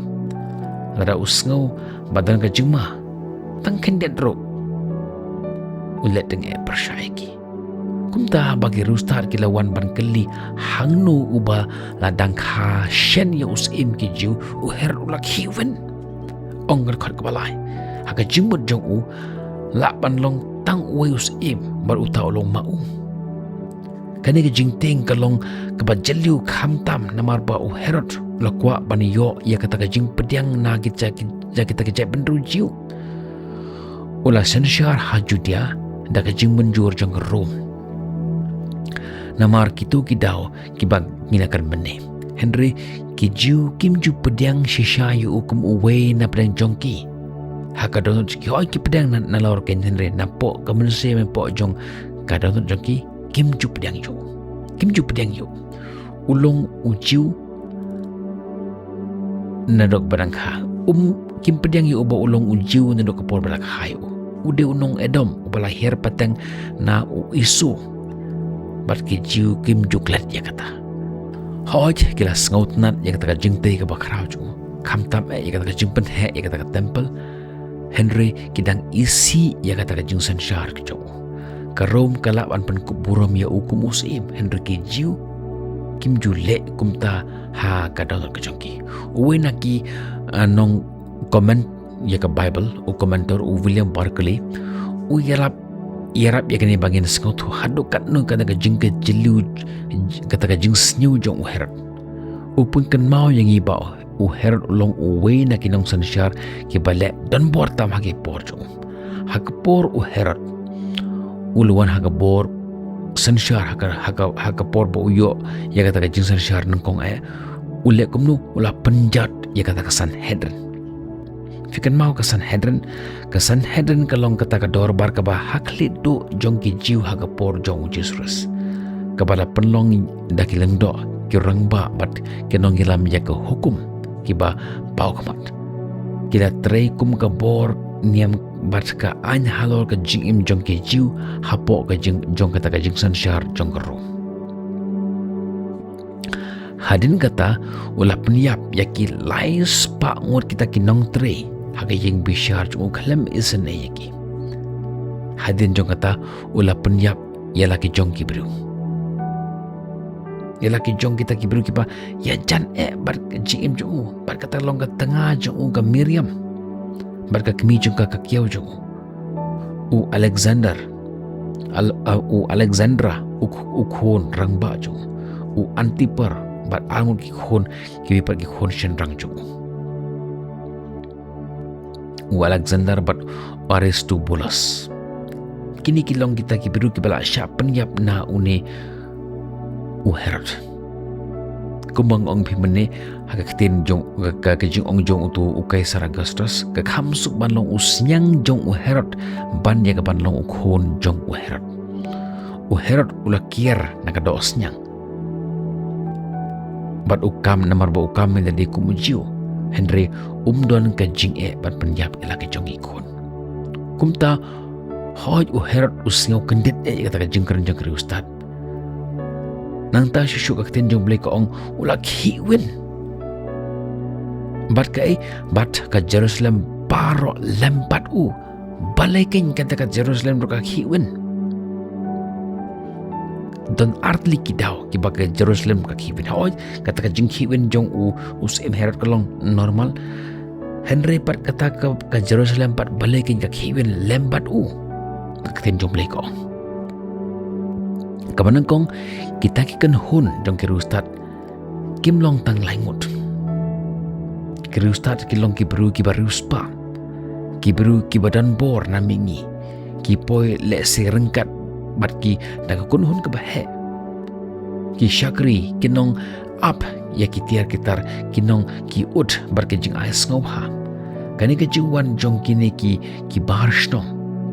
lada usngau badan ka juma tang kendet ro ulet deng pershayaki kumta bagi rustar kilawan ban keli hangno uba ladang kha shen ya usim ki jiu u Herod ulak hiwen ongger khot balai ha ka jimut jong u la ban long tang uai usim bar utau long mau kani ke jingting kalong kabajaliu khamtam namar ba u Herod lakwa baniyo ya kata ka jing pediang na kita ke benru jiu ula sensyar hajudia da ka jing menjur jong rom namar kitu kidao kibag nginakan bene Henry ki jiu kim ju pediang shisha yu ukum uwe na pedang jongki hakadon ki hoi ki pedang na lor ken Henry na po kamunse me po jong kadon jongki kim ju pedang yu ulong ujiu nadok barangha kim pedang yu uba ulong ujiu nadok kapor barangha yu ude unong edom ubala her patang na u isu bat ki jiu kim ju klat ya kata hoj kila ngautnat ya kata jingte ka bakrau ju khamtam ya kata jingpen he ya kata temple Henry kidang isi ya kata jing sanshar ke jo karom kalaban pen kuburam ya ukum usim Henry ki jiu kim ju le kumta ha kadal ke jongki uwe naki nong comment ya ka Bible u komentar u William Barclay u yarap ya kini bangin sengot hadukat no kata ka jing ke jeliu kata ka jing sniu jong u Herod upun kan mau yang ibau u Herod long uwe naki nong sanshar ki bale dan bor tam hagi por jong hakpor u Herod uluan hakabor sanshar hakapor bo uyo ya kata ka jing sanshar nengkong ule kumnu ula penjat ya kata ka Sanhedrin fikan mau ke Sanhedrin kalong kata ka dorbar ka ba haklit do jong ki jiu hakapor jong Jesus kabala penlong dakilang do ki rangba bat kenong ilam ya ke hukum kiba pau kamat kila trei kum ka bor niam bat ka an halor ka jing im jong ke jiu hapo ka jong kata ka jing sanshar jong ka ro hadin kata ula peniap yaki lais pa ngot kita kinong trei haga jing bishar jong khalam isen yaki hadin jong kata ula peniap yala ki jong ki bru yala ki jong kita ki bru ki pa ya jan bar jing im jong bar kata long ka tengah jong ka Miriam barka kemi jong ka kiau jong u Alexandra u khon rangba jong u Antiper bat angun ki khon ki par ki khon shen rang jong u Alexander bat Aristobulus kini kilong kita ki biru ki bala sya penyap na une u Herod kumbang ong phimane hakatin jong ka jing ong jong tu ukai Augustus ka khamsuk ban long usnyang jong u Herod ban ya ka ban long ukhon jong u Herod ula kier na ka dos nyang bat ukam namar ba ukam menjadi kumujiu Henry umdon ka jing ban penyap ila ka jong ikon kumta hoj u Herod usngau kendit kata ka jing kerenjang kri ustad nang ta shushu ka tin jong blai ka ong ula khiwin bat ka Jerusalem paro lempat u balikin kata ka Jerusalem ro ka khiwin don artli kidau ki ba ka Jerusalem ka khiwin hoj kata ka jing khiwin jong u usim Herod kalong normal Henry pat kata ka Jerusalem pat balikin ka khiwin lembat u ka tin jong blai ka ong kamanang kong kita kikan hun jong kiri ustad kim long tang laingut kiri ustad kilong kibru kibaru spa kibru kibadan bor namingi kipoi le se rengkat bat ki daga kun hun kebahe ki syakri kinong up ya kitiar kitar kinong ki ud bar ke jing ais ngau ha kani ke jingwan jong kini ki barshno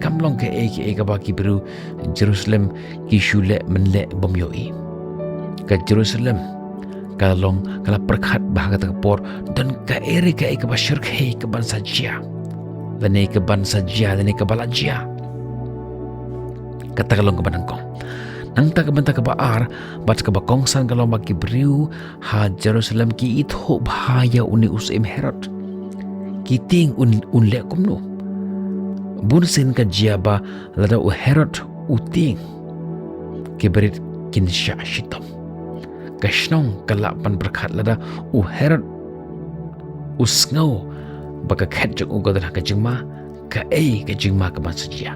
kamlong ke ka ba ki bru Jerusalem ki shule menle bomyoi ka Jerusalem kalong kala perkhat bahaga takpor dan ka eri ka ba syirk he ka ban sajia dan ka ban sajia dan ka balajia kata kalong ka banangkong nang ta ka banta ka baar bat ka ba kongsan kalong ba ki bru ha Jerusalem ki itho bahaya uni usim Herod kiting unle kumno bunsin ka jiaba lada u Herod uting kiberit kin sya shitam kashnong kalapan berkat lada u Herod usngau baka khat jong ugadra ka jingma ka jingma ka masjia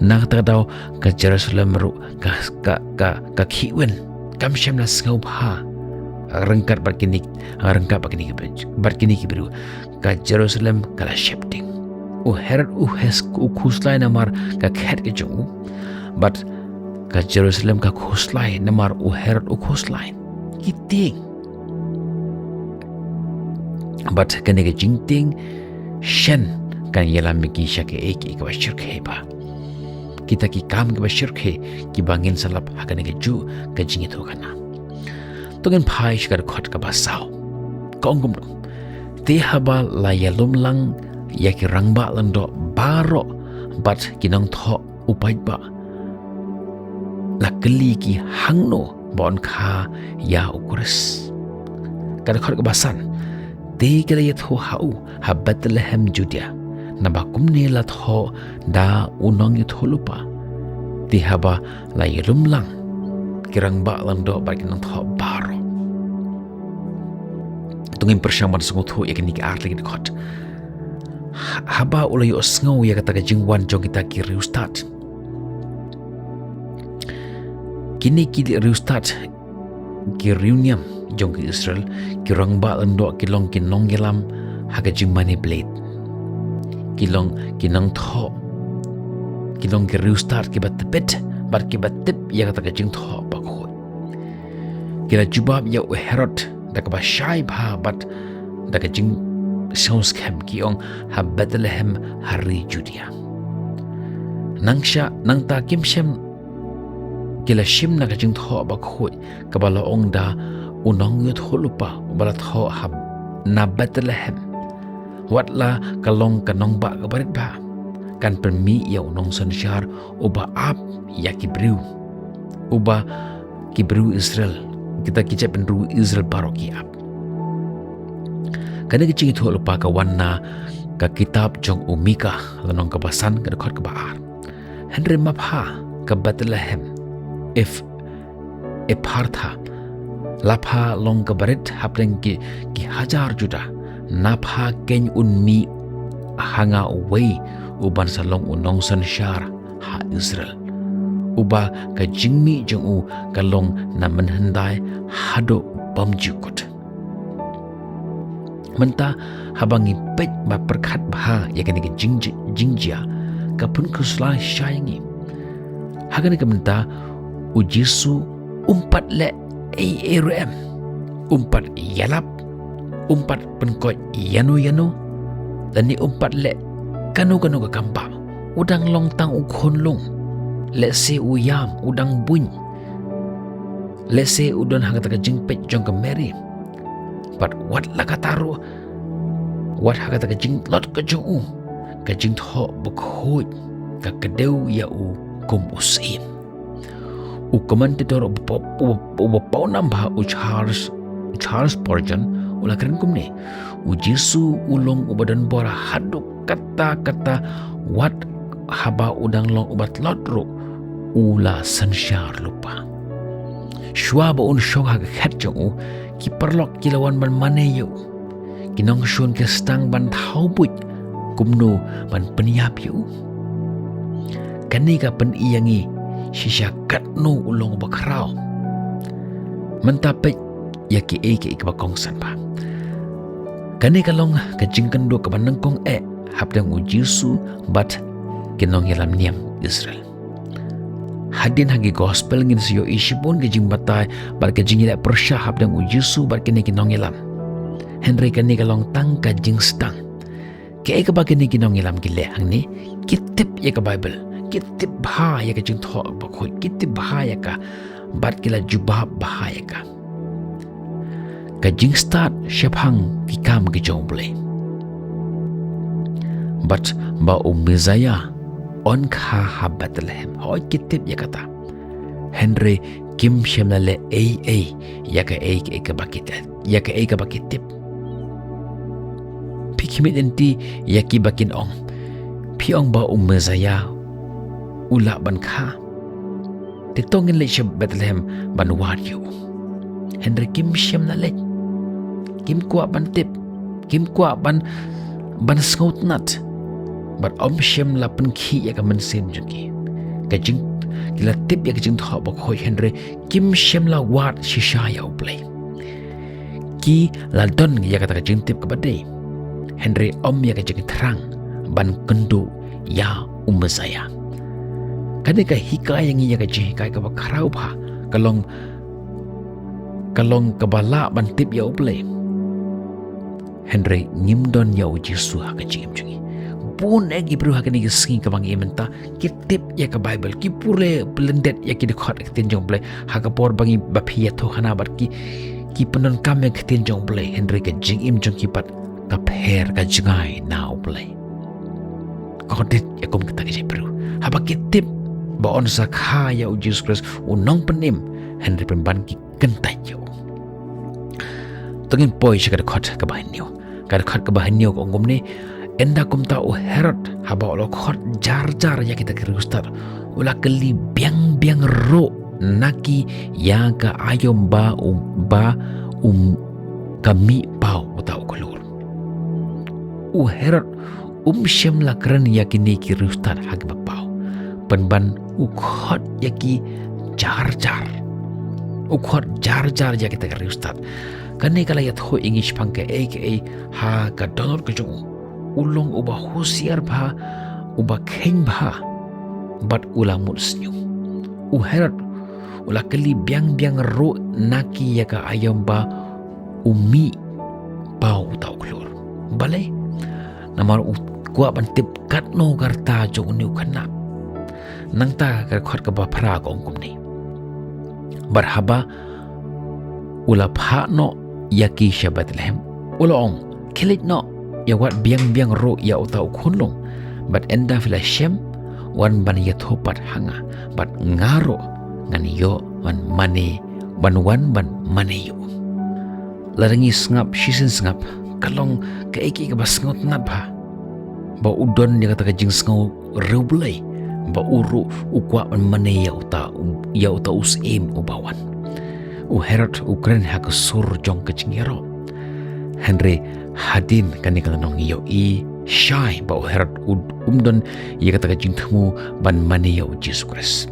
na ta daw ka Jerusalem ru ka khiwen kam shem na ngau bha rengkat barkini kibiru ka Jerusalem kala shepting u Herod u hes u khuslai namar ka khat ke jong but ka Jerusalem ka khuslai namar u Herod u khuslai kiting but kane ke jingting shen kan yala miki shake ka shirk heba kita ki kam ke shirk he ki bangin salap hakane ke ju ka jingit ho kana tungen phai shkar khot ka basau kongum te haba la yalum lang ya ki rangba lando baro but kinang tho upai ba la keli ki hangno bon kha ya ukures kada khot ka basan te kala yet ho hau ha Bethlehem Judea na ba kumne la tho da unong yet ho lupa te haba la yalum lang kirang ba lando ba kinang tho baro tungin persyamban sungut ho ya kini ki arli ki khot haba ulayo osngau ya kata jingwan jong kita ki riustat kini ki riustat ki reunion jong ki Israel ki rangba lando kilong kinong yelam haga jingmani blade kilong kinang tho kilong ki riustat ki batbet bar ki batip ya kata jing tho ba ko kila jubab ya Herod da ka ba shai bha bat da ka jing Saus kem kiong ha Bethlehem hari Judea. Nangsha nang ta kim shem kila shim na kajing tho ba khoi kabala ong da unong yut holupa bala tho ha na Bethlehem. Watla kalong kanong ba kabarit ba kan permi ya unong sansyar uba ap ya kibriu uba kibriu Israel kita kicap penru Israel baroki ap. Kana kecing itu lupa ka wanna ka kitab jong umika lanong kabasan ka dekat ka baar. Henry mapha ka Bethlehem if Ephartha lapha long ka barit hapling ki hajar juda napha ken unmi hanga away uban salong unong sansyar ha Israel. Uba ka jingmi jong u kalong na menhendai hado bamjukut. Menta habangi pet ba perkat bah ya kani ke jingjia kapun kusla syayangi hagani ke menta ujisu umpat le ARM umpat yalap umpat penkot yano dan ni umpat le kanu ke kampa udang long tang ukon long le se uyam udang buny le se udon hagata ke jingpet jong ke meri but what lakataru what hakata ka jing lot ka jong ka jing tho bukhoj ka kadeu ya u kum usim u commentator u paunam ba u Charles Spurgeon ula keren kumne u Jesu ulong u badan bora haduk kata what haba udang long ubat lotro ula sansyar lupa shwa ba un shong ha khat jong ki perlok kilawan ban mane yu kinong shun ke stang ban thau buj kumno ban peniap yu kani ka pen iyangi shisha katno ulong bakrao mentapek ya ki ba kongsan ba kani kalong ka jingkan do ka banangkong hapdang u Jesu bat kinong yalam niam Israel hadin hagi gospel ngin siyo isipun gejing batai bar gejing ila persyahab dan ujisu bar kini kinong ilam Henry kani kalong tang kajing stang Kaya ka bagay ni ginong ilam gilehang ni, kitip ya ka Bible, kitip bahaya ka jing thok bakoy, kitip bahaya ka, bat kila jubah bahaya ka. Kajing start syabhang kikam gijong boleh. But ba Messiah on kha ha Bethlehem, hoi kitip ya kata. Henry kim shemlale ya ka ka bakit, ya ka bakitip. Pikimit enti ya ki bakin ong. Pi ong ba Messiah ula ban kha. Titongin le syab Bethlehem ban waryo. Henry kim shemlale. Kim kuat ban tip, kim kuat ban sngaut nat. But shem la pen ki ya ka mensen jungi. Kajing kila tip ya kajing thok bakoy Henry kim shem la wat shisha ya uplay. Ki la don ya kata kajing tip kabadai. Henry ya kajing terang ban kendo ya Messiah. Kade ka hikay yang ya kajing hikay ka bakarau pa kalong kabala ban tip ya uplay. Henry ngimdon ya ujisu ha kajing jungi. Pun egi beruha kini gisingi kabang imenta kitip ya ka Bible ki pure belendet ya ki dekat ketinjong blai ha ka por bangi bapia to hana bar ki penon kam ya ketinjong blai Henry ka jing im jong kipat ka pher ka jingai now blai kodit ya kom kita ke beru ha ba kitip ba on sakha ya Jesus Christ unong penim Henry penban ki kentai yo tongin poi shika dekat ka bahanyo ka dekat ka bahanyo ko ngom ni enda kum tahu Herod haba lo khot jar ya kita kirustar ula keli biang ro naki ya ka ayom ba kami pau utau kolur Herod shem la keren ya kini kirustar hag ba pau penban khot ya ki jar khot jar ya kita kirustar kani kala ya tho english pangke aka ha ka Donald ke jong ulong uba husiar bah uba keng bah bat ulamut senyum Herod ula keli biang ro naki ya ka ayam ba umi pau tau klur balai namar kuat bantip katno garta jong niu kena nang ta ka khot ka ba phara ko ongkum ni barhaba ula pha no yaki Bethlehem ula ong kilit no ya wat biang ro ya utau kunlong bat enda fila shem wan ban ya thopat hanga bat ngaro ngan yo wan mane ban mane yo larangi sngap shisin sngap kalong ka eki ka basngot nat ba udon ya kata jing sngau reulai ba uru ukwa ban mane ya uta usim ubawan Herod Ukraine ha ka sur jong ka jingero Henry hadin kani kala nong yo syai ba Herod umdon ya kata jing thmu ban mane ya Jesus Christ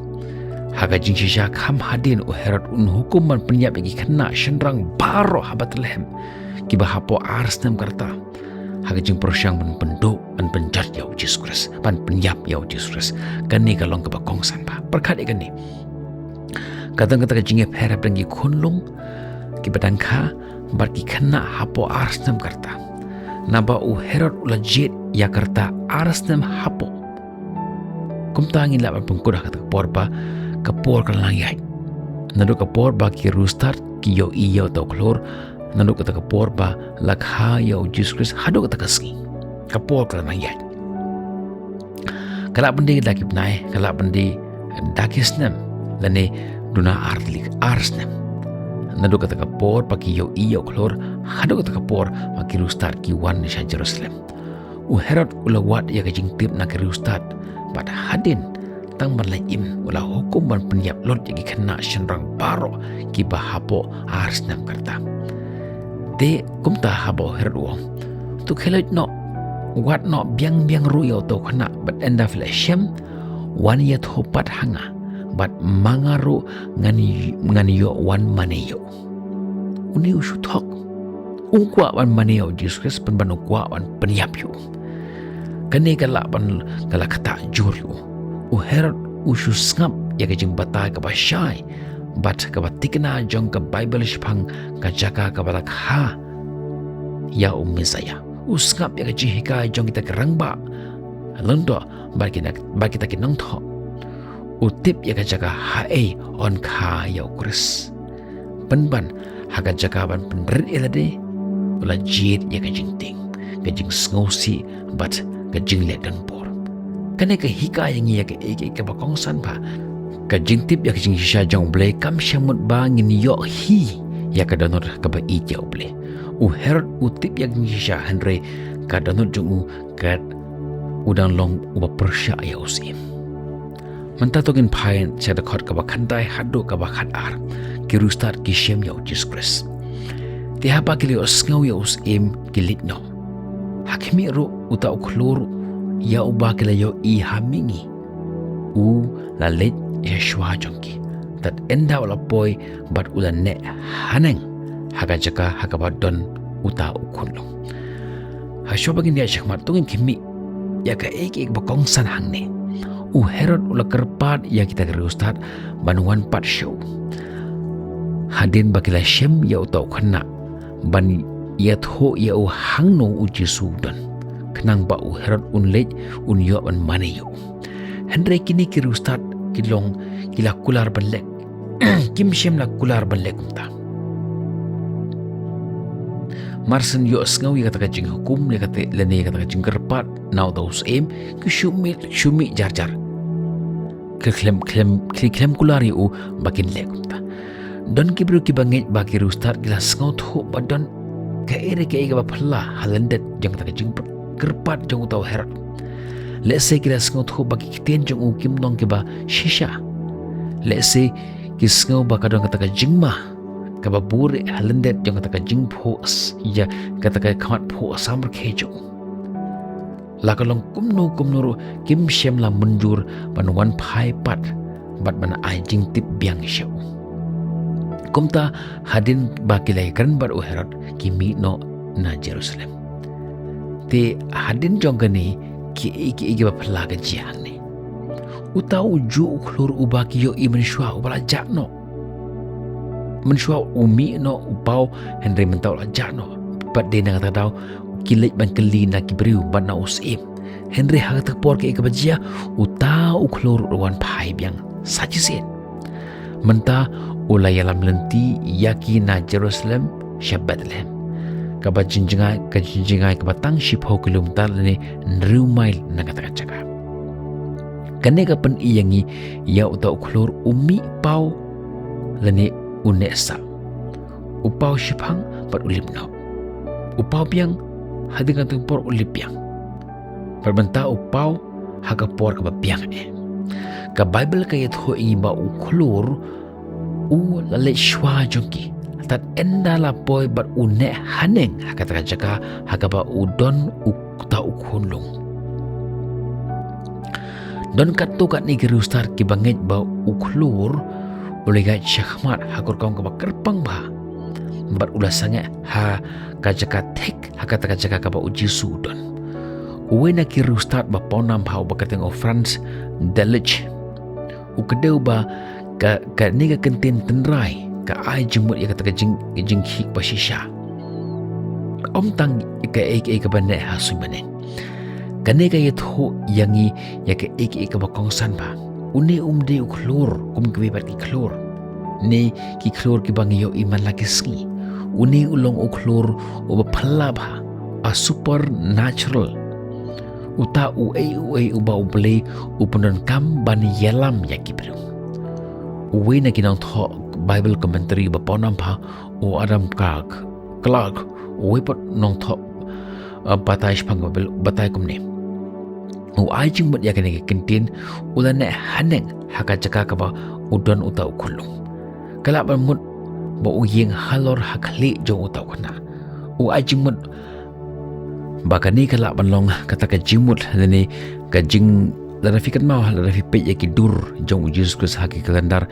haga jing shisha kham hadin Herod hukum ban penyap igi kena shenrang baro ha Bethlehem ki ba hapo arsnem karta haga jing prosyang ban penduk ban penjat ya Jesus Christ ban penyap ya Jesus Christ kani kalong ka ba kongsan ba perkat ikani kadang-kadang jing herap dangi kunlung ki badangka barki kena hapo arsnem karta naba Herod ulajit ya karta arsnem hapo kumtangin la pengkudah kata porba kapor kan langyai nadu kapor ba ki rustar ki yo iyo to klor nadu kata kapor ba lakha yo Jesus Christ hadu kata kaski kapor kan langyai kala bendi lagi benai kala bendi dakisnem lane duna artlik arsnem nadu kata kapor paki yo iyo klor hadu kata kapor maki rustar ki wan sha Jerusalem Herod ulawat ya kajing tip na ki rustar pada hadin tang berlaim ula hukum ban penyap lot yang kena shenrang baro ki bahapo arsnam karta de kumta habo Herod wong tu khelot no wat no biang ruyo to kena but enda fleshem wan yat hopat hanga but mangaru ngani yo wan maneyo uni usuthok ungkwa wan maneyo Jesus Christ penban ungkwa wan penyap yo kani kala kata juryo Herod usus ngap ya kajing batai ka basyai bat ka batikna jong ka Bible shpang ka jaka ka balak ha ya Messiah Usngap ya ke jihika jong kita kerang ba. Londo bagi kita kinong tho. Utip ya ke jaga hae on ka ya ukris. Penban haga jaga ban penrit ilade. Ula jit ya ke jingting. Ke jing sngosi but ke jing let dan por. Kane ke hika yang ya ke bakongsan ba. Ke jingtip ya ke jing shisha jong ble kam shamut ba ngin yo hi ya ke donor ke ba i jau ble. Herod utip ya ke shisha Henry ke donor jong ke udang long uba persya ya usim. Mentatokin pain saya dekat ke bakandai hadu ke bakat ar. Ki rustat ki shem ya Jesus Christ. Tiapa kili osngau ya usim kilit no. Hakimi ru uta ukluru ya ubah kila yo i hamingi lalit Yeshua jongki tat enda wala boy bat ula ne haneng haga jaka haga badon uta ukunlong hasyo bagin dia syakmat tungin kimi ya ka ek bakongsan hangne Herod ula kerpat ya kita keri ustad banuan pat show hadin bakila shem ya uta ukana ban ya tho ya hangno uji sudan kenang ba Herod unlej unyo ban mane yo Henry kini kiri ustad kilong kila kular banlek kim shem la kular banlek umta marsen yo sngaw ya kata jing hukum ya kata lene kata jing kerpat now those aim ki shumi jar ke klem kular yo bakin lek umta don kibru ki banget ba kiri ustad kila sngaw tho badan ke ere ke ba phalla halandet jang kata jing kerpat jong utau Herod. Let's say kita sengau tu bagi kiten jong ukim nong keba shisha. Let's say kita sengau bakadong kata jingma keba buri halendet jong kata jing pos ya kata kamat pos samar kejo. Lakalong kumnu kim shem la munjur banuan pai pat bat mana ai jing tip biang show. Kumta hadin bakilai kan bar Herod kimi no na Jerusalem. Te hadin jong gani ki ba pelaga jiang ni. Utau ju uklur ubaki yo i menshua ubala jakno. Menshua umi no upau Henry mentau la jakno. Pat de nang tadau kilit ban keli na kibriu ban na usim. Henry ha takpor ke bajia utau uklur ruan pai biang sajisen. Menta ulayalam lenti yaki na Jerusalem Bethlehem. Kaba jinjingai kaba tang shipho kilometer ni nrumail na kata jaga. Kane ka pen iyangi ya uta uklur umi pau lani unesa. Upau shiphang pat ulipno. Upau biang hadingan tempor ulipyang. Perbenta upau haga por ka biang e. Ka Bible ka yet ho ingi ba uklur lale shwa jongki. Tat enda la boy bat une haneng hakata jaka hakaba udon ukta ukunlung don katu kat ni gerustar ki banget ba uklur oleh gat syahmat hakur kaum ka kerpang ba bat ulah sangat ha kajaka tek hakata jaka ka ba uji sudon uwe na ki rustar ba ponam pau ba kateng of France delich ukadeu ba ka ni ka kentin tenrai ka ai jumut ya kata jing hik basisha om tang ka ka bane hasu bane kane ka yetho yangi ya ka ka bakongsan ba une umde uklor kwe bat klor ne ki klor ki bangi yo iman lagi ski une ulong uklor o phalla ba a supernatural uta ue uba uble upunan kam ban yelam ya kibru uwe na kinang tho Bible commentary ba ponam pa o Adam Clark uwe pot nong tho batai spang batai kumne o ai jing bat ya kene kentin ulan ne haneng haka jaka ka ba udon uta ukulung kala ban mut ba uyeng halor hakli jong uta kana o ai jing mut bakani kala ban long kata ka jimut lene ka jing lara fikat mau lara fipet ya kidur jong Jesus Kristus haki kalandar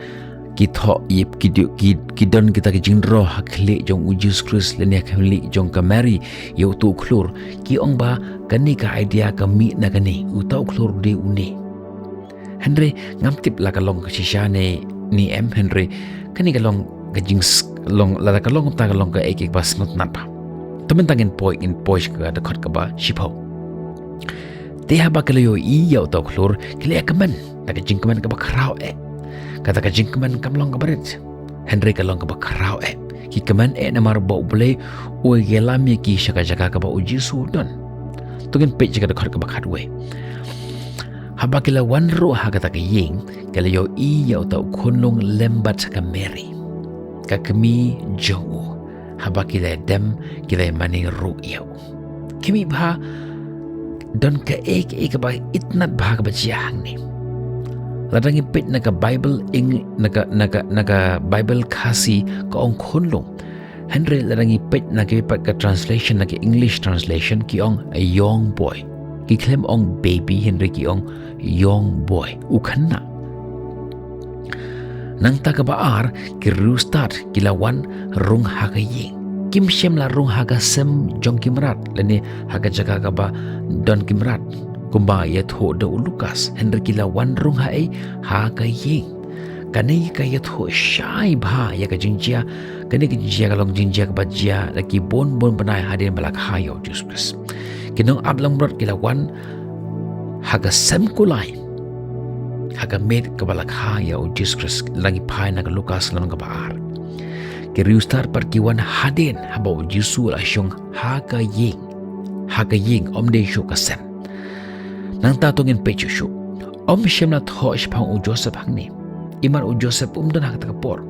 kitho yip kidon kita ke jingro hakli jong Jesus Kristus lene hakli jong ka Mary yo tu klur ki ong ba kani ka idea ka mi na kani utau klur de une Henry ngamtip la ka long shisha ne ni Henry kani ka long ka jing long la ka long ta ka long ka ek pas not nat pa temen tangan poi in poi ke ada khot ka ba shipho te ha ba kele yo I yau to klur kele kaman ta ka jing kaman ka ba khrau kata ka jing kaman kam long ka barit Henry ka long ka ba khrau ki kaman na mar bo bole o gelami ki shaka jaka ka ba uji su don tugin pe jika da khot ka ba khatwe haba kila wan ru ha kata ka ying kele yo I yau to khonlong lembat ka Mary ka kemi jongu haba kila dem kila mani ru yau kimi bha don ka ek ba itnat bha ka ba jiang ni ladangi pit naga Bible naga Bible khasi ka ong khonlong Henry ladangi pit naga pat ka translation naga English translation ki ong a young boy ki claim ong baby Henry ki ong young boy ukhanna nang ta ka baar ki rustat ki lawan rung haga ying kim shem la rung haga sem jong kimrat lene haga jaga ka ba don kimrat kumba ya tho de Lukas Henry ki lawan rung hai ha ka ying kanai ka ya tho shai bha ya ka jingjia kanai ki jingjia ka long jingjia ka ba jia la ki bon banai hadin balak hayo Jesus kinong ablang brot ki lawan haga sem kulai haga med ka balak hayo Jesus langi pai na ka Lukas lang ka baar ki riustar par ki wan hadin haba Jesus la shong ha ka ying om de shu ka sem nang tatungin pechushu om shem na tho shpang u Joseph hangni iman u Joseph don hak takapor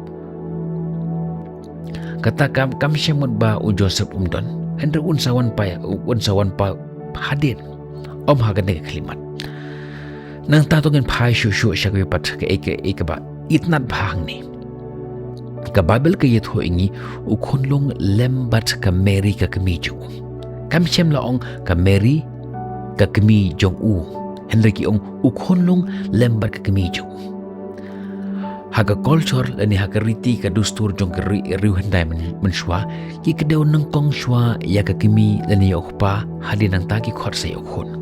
kata kam shem ba u Joseph don Henry unsawan pa hadin om hagane klimat nang tatungin pai shushu shagwe pat ka ek ba itnat bhangni ka Bible ka yet ho ingi u khonlong lembat ka Mary ka kemiju kam shem la ong ka Mary ka kemi jong u Henry ki ong u khonlong lembar ka kemi jong haga culture lani haga riti ka dustur jong ka riu handai men shwa ki kedau nang kong shwa ya ka kemi lani okpa hadin nang taki khot sai okhon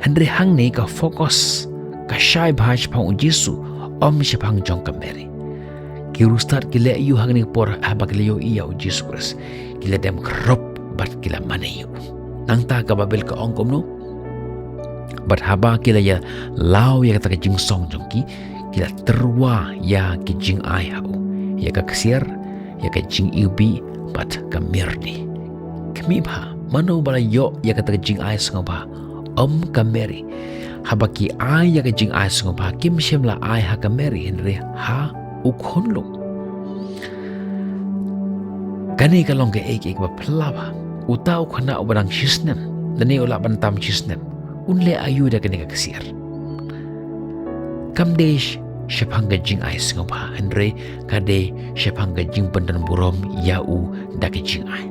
Henry hang ne ka focus ka shai bhaj phang Jesu om shapang jong ka Mary ki rustat ki le yu hang ne por abak le yo iya Jesus Christ ki le dem krop bat ki la mane yu nang ta ka Babel ka ong komno bat haba kila ya lau ya kata jing song jongki kila terwa ya ki jing ai hau ya ka ksier ya ka jing ubi bat ka mirdi kami ba mano bala yo ya kata jing ai song ba om ka Mary haba ki ai ya ka jing ai song ba kim shem la ai ha ka Mary Henry ha u khonlo kani ka long ka ek ba plaba utau khana obarang shisnem dani ola bantam shisnem unle ayu da kene kasir kamdesh shapanga jing ai singopha Henry kade shapanga jing pandan burom yau da ke jing ai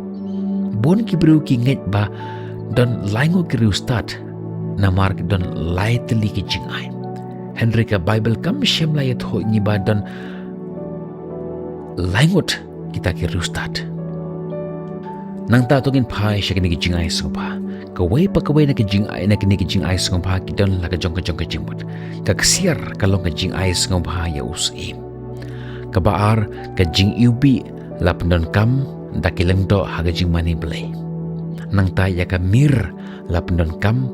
bon ki bru ki nget ba don laingo ki start na mark don lightly ki jing ai Henry ka Bible kam shem la yet ho ni ba don laingot kita ki start nang tatungin pai shakini ki jing ai singopha kawai na ki jing ai na kini ki jing ai singopha ki don la ka jong ka jingmut ka ksier ka long ka jing ai singopha ya usim ka baar ka jing ubi la pendon kam da ki lengdo ha ka jing mani blai nang ta ya ka mir la pendon kam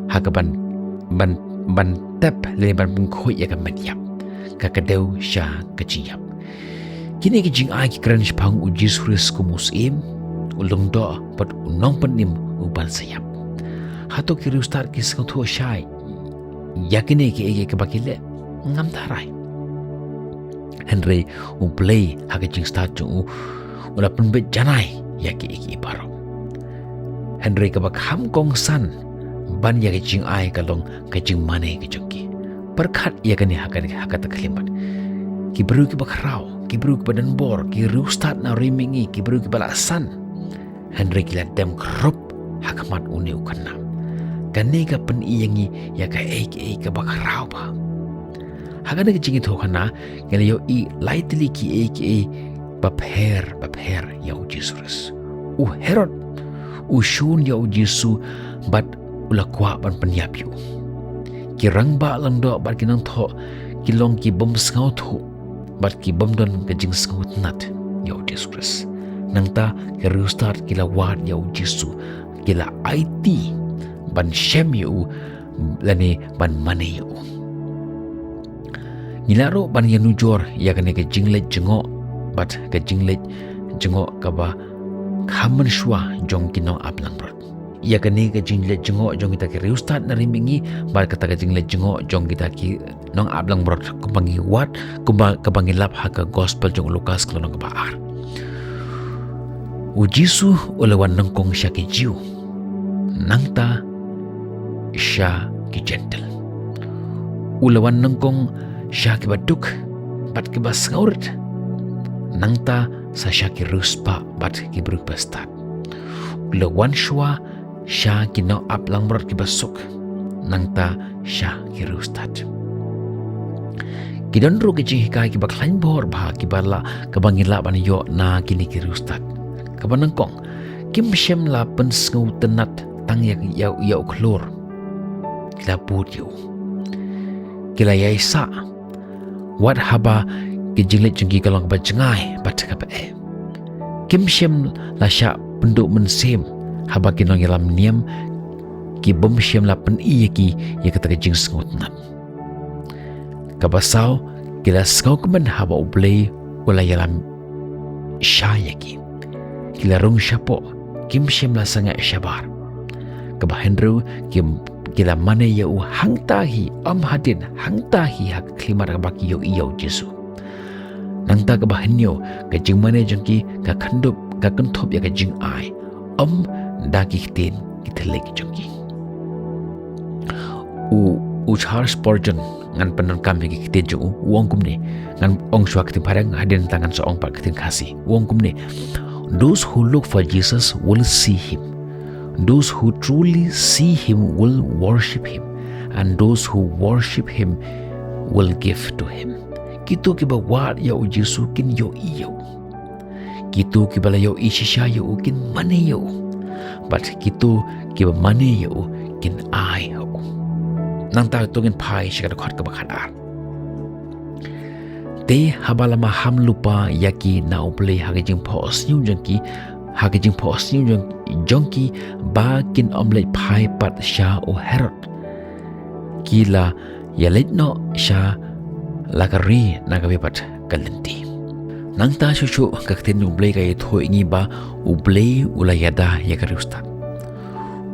ha ka ban tap le ban pung khoi ya ka madiap ka kadeu sha ka jiyap kini ki jing ai ki kran shpang u Jesus ku musim ulung do pat unong panim uban sayap hato ki rustar ki skotho shai yakine ki ege ka bakile ngam tarai Henry u play hage jing start u ula pun be janai yaki ege baro Henry ka bak ham kong san ban yaki jing ai ka long ka jing mane ki joki perkhat yakane hakat khlimbat ki bru ki bak rau ki bru ki badan bor ki rustar na rimingi ki bru ki bala san Henry kila dem krop hakamat uneu kanam kanega pen iyangi ya ka ka bakarau ba hagana ki jingi thokana ngale yo I lightly ki bapher ya Jesus u Herod u shun ya Jesu bat ulakwa ban penyapyu ki rangba lang do bat kinang tho ki long ki bom skau tho bat ki bom don ka jing skau nat ya Jesus nang ta ke restart kila wat ya Jesu kila IT ban shem yu lani ban mane yu nilaro ban ya nujor ya kane ke jinglet jengok bat ke jinglet jengok ka ba khaman shwa jong kino aplang brot ia kane ke jinglet jengok jong kita ke restart na rimingi bat kata ke jinglet jengok jong kita ki nong aplang brot kumbangi wat kumbangi lap ha ke gospel jong Lukas kelonong ke baar u Jesu ulawan nangkong sya ke jiu nangta sya ki gentle ulawan nangkong sya ki baduk bat ki basngaurit nangta sa sya ki ruspa bat ki berubah start ulawan shwa sya ki no aplang brot ki basuk nangta sya ki rustat kidon ro ki jihkai ki baklain bor ba ki bala kabangila ban yo na kini ki rustat kabanangkong kim shem la pen skau tenat tang yak yau klor la put yu kila yai sa wat haba ki jinglet jengki kalong ba jengai bat ka ba kim shem la sha penduk mensem haba ki nong yalam niam ki bom shem la pen i ki ya kata ke jing skau tenat kabasau kila skau kemen haba ublei wala yalam sha yaki kila rong syapo kim shem la sangat syabar kebahendru kim kila mane ya u hangtahi hadin hangtahi hak klimar baki yo iyo Jesu nangta kebahenyo ke jing mane jengki ka khandup ka kenthop ya ke jing ai daki tin kitelek jengki u Charles Spurgeon ngan penon kami ki kite jo wong kumne ngan ong swak ti parang hadin tangan seong pak kitin kasih wong kumne those who look for Jesus will see him. Those who truly see him will worship him. And those who worship him will give to him. Kito kiba wat ya o Jesu kin yo iyo. Kito kiba la yo ishisha yo kin mane yo. But kito kiba mane yo kin ai ho. Nang ta to kin pai shikada khot ka bakhanar. Te habalama ham lupa yaki na uple hagajing pos nyung jangki hagajing pos nyung jangki ba kin omlet pai pat sha o Herod kila yalet no sha lakari nagabe pat kalenti nang ta shushu kakten uble kay thoi ngi ba uble ulayada yakarusta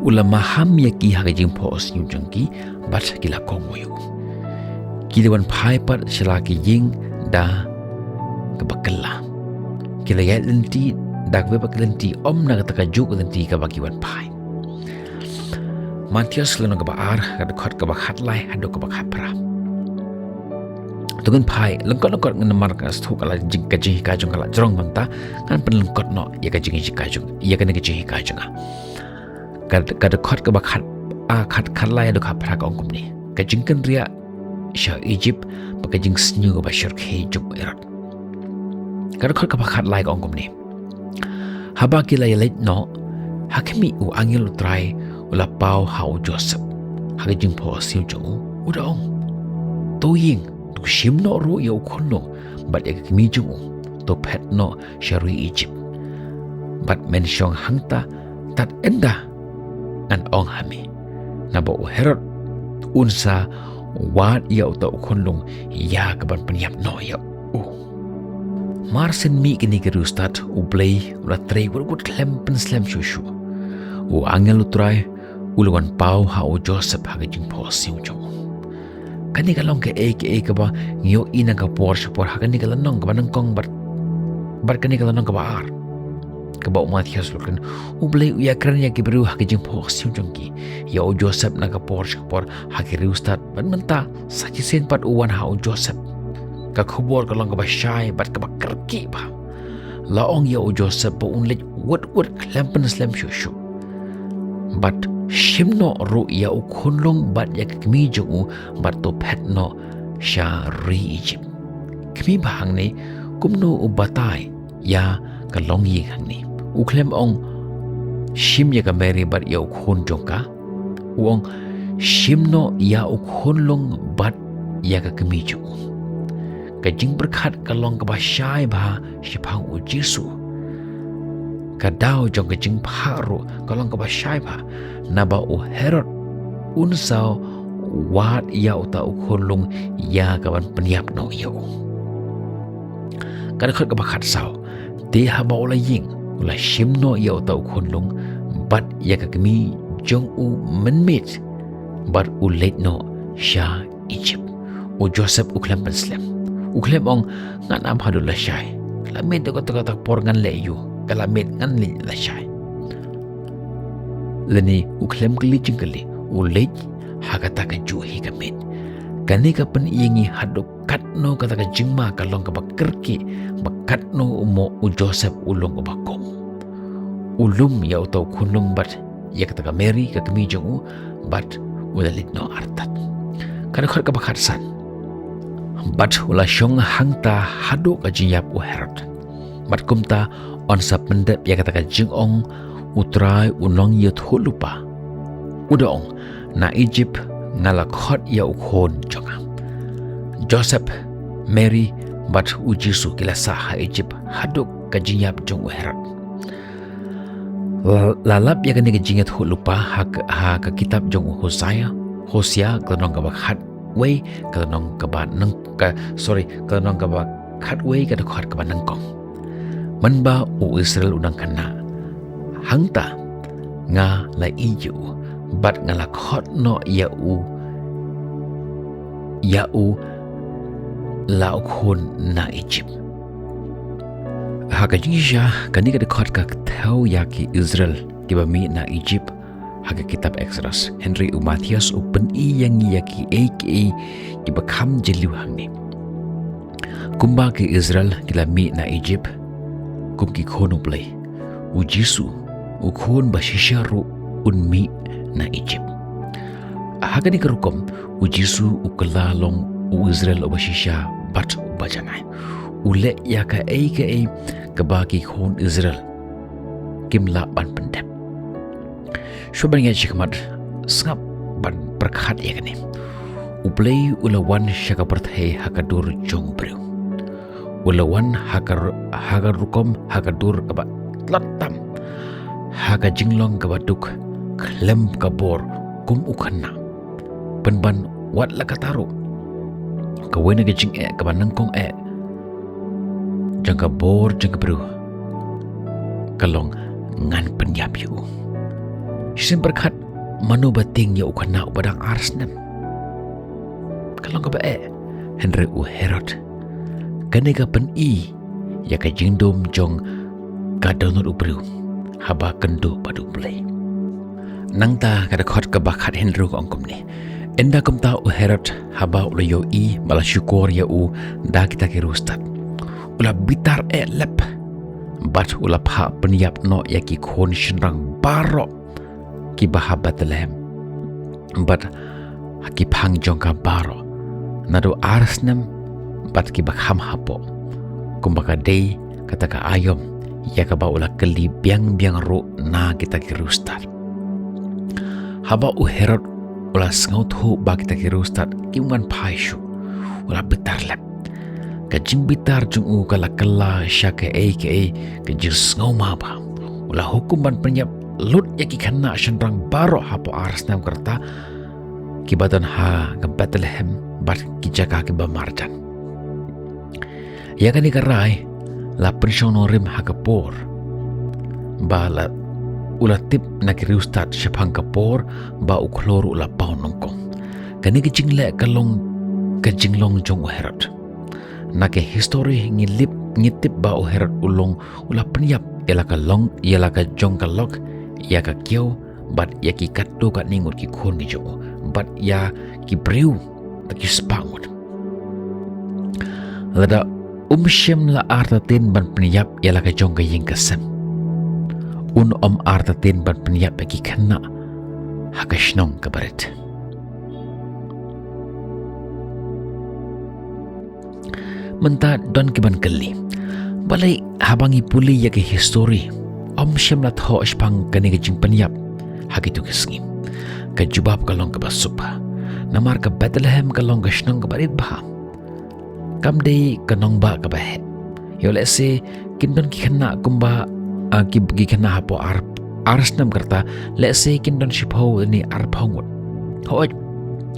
ulama ham yaki hagajing pos nyung jangki bat kila kongoyo kilawan pai pat shalaki ying da kebakela kila ya lenti dak we bakelenti na kata juk lenti ka bagiwan pai Matius leno ka baar ka khot ka bakhat lai hado ka bakhat pra tugun pai lengkot ngan mar ka stu kala jing ka jing ka jong kala jrong manta kan pen lengkot no ya ka jing ka jong ya ka ne ka jing ka jong ka khot ka bakhat khat lai hado ka pra ka ongkum ni ka jing kan ria sha Egypt pakajing snyu ba shir khe juk erat kar khot ka bakhat lai ongkom ni haba kila yalet no hakmi u angel utrai ula pau hau Joseph hakajing po siu jo udaong to ying tu shim no ru yo khonno bat ek mi ju to phet no shari Egypt bat men shong hangta tat enda an ong hami nabo Herod unsa wat ya uta khonlung ya kaban penyap no ya marsen mi kini ke rustat ublei ula trei wut klem pen slem shushu u angel utrai uluan pau ha o Joseph ha jing po siu jo kani kalong ke ba ngio ina ka por por ha kani kalanong ka banang kong bar kani kalanong ka baar ka ba Matius lukan ublei ya kran ya ke bru ha jing po siu jongki ya o Joseph na ka por ha ke rustat ban menta saki sen pat uwan ha o Joseph ka khubor ka long ka ba shai bat ka ba kerki ba laong ya o Joseph ba unlet wut klempen slem shushu bat shimno ru ya o khonlong bat ya kmi ju bat to phetno sha ri Egypt kmi bhang ne kumno u batai ya ka long yi hang ni u klem ong shim ya ka meri bat ya o khon jongka uong shimno ya o khonlong bat ya ka kmi ju ka jing berkhat ka long ka ba shai ba shipang u Jesu kadau jong ke jing paru kalong ka ba syai pa na ba u Herod unsau wat ya uta ukhulung ya kawan peniap no yo kada khat ka ba khat sao te ha ba ula ying ula shim no ya uta ukhulung bat ya ka kami jong u menmit bat u let no sha Egypt u Joseph u klem penslam u klem ong ngan am hadu la syai la met ko ta por ngan le yu kala met ngan li la syai leni u klem kli jingkali u let hakata ka ju hi ka met kani ka pen yengi hadu katno kata ka jingma kalong ka bakerki bakatno umo u Joseph ulong ka bakom ulum ya utau kunung bat ya kata ka Mary ka kami jong u bat udalit no artat kana khar ka bakhat san bat ula syong hangta hadu ka jinyap u Herod bat kumta on sa pendep ya kata ka jingong utrai unong yet hulupa udaong na Egypt ngala khot ya ukhon jonga Joseph Mary bat u Jisu kila saha Egypt haduk ka jinyap jong u Herod lalap ya kani ka jingat hulupa ha ka kitab jong u Hosea kanong ka bakhat way kanong ka ba nang ka kanong ka bakhat way ka khot ka ba nang kong man ba u Israel unang kana hangta nga la iyu bat nga la khot no ya u la khon na Egypt haka jingisha kani ka khot ka thau ya ki Israel ki ba mi na Egypt haka kitab Exodus Henry u Matthias u pen i yang ya ki aka ki ba kham jeliu hangni kumba ki Israel ki la mi na Egypt kum ki khonu play u Jisu u khon ba shisharu unmi na Egypt haka ni kerukom u Jisu u kelalong u Israel u bashisha bat u bajanai ule ya ka kebagi khon Israel kimla ban pendep shoban ya chikmat sngap ban berkhat ya kani uplay ulawan syaka berthai hakadur jong brew ulawan hakar rukom hakadur kaba tlatam haka jinglong kabaduk klem kabor kum ukhanna penban wat lakataru kawena ke jing kabanang kong jangka bor jangka bru kalong ngan penyap yu sim berkat manu bating ya ukana badang arsnem kalong ka Henry u Herod kane ka pen ya ka jingdom jong ka donor u bru haba kendo padu play nangta kada khot ka bakhat Henry ko angkom ni enda kumta u Herod haba ula yo bala syukur ya u da kita ki rustat ula bitar lep bat ula pha penyap no ya ki khon shinrang baro ki baha Bethlehem bat ki phang jongka baro nado arsnem bat ki bakham hapo kumbaka dei kataka ayom ya ka ba ula keli biang ro na kita ki rustat haba u Herod ula sngau thu ba kita ki rustat ki man phaishu ula bitar lep kajing bitar jung u kala syaka ke jus ngau ma ba ula hukuman penyap lut ya ki khanna shanrang baro hapo arsnam kerta kibatan ha ke Bethlehem bat ki jaga ke bamarjan ya kani karai la prisionorim ha ke por bala ula tip na ki rustat syapang ke por ba u klor ula pau nongkong kani ke jingle kalong ke jinglong jong Herod nake history ngitip ba u Herod ulong ula penyap yala ka jong ka lok ya ka kiau bat ya ki katdo ka ningut ki khon ki jong bat ya ki breu ta ki spangut lada shem la artatin ban penyap yala ka jong ka ying kasem artatin ban penyap ki khanna hakashnong ka baret menta don kiban kali balai habangi puli ya ke history shem la tho spang kani ke jing penyap hakitu kesngi ka jubab kalong ka basupa namar ka Bethlehem kalong ka shnong ka barit bah kam dei kanong ba ka bah yo le se kindon ki khanna kumba ki kena hapo ars nam kerta let's say kin don shipho ni arphongot hoj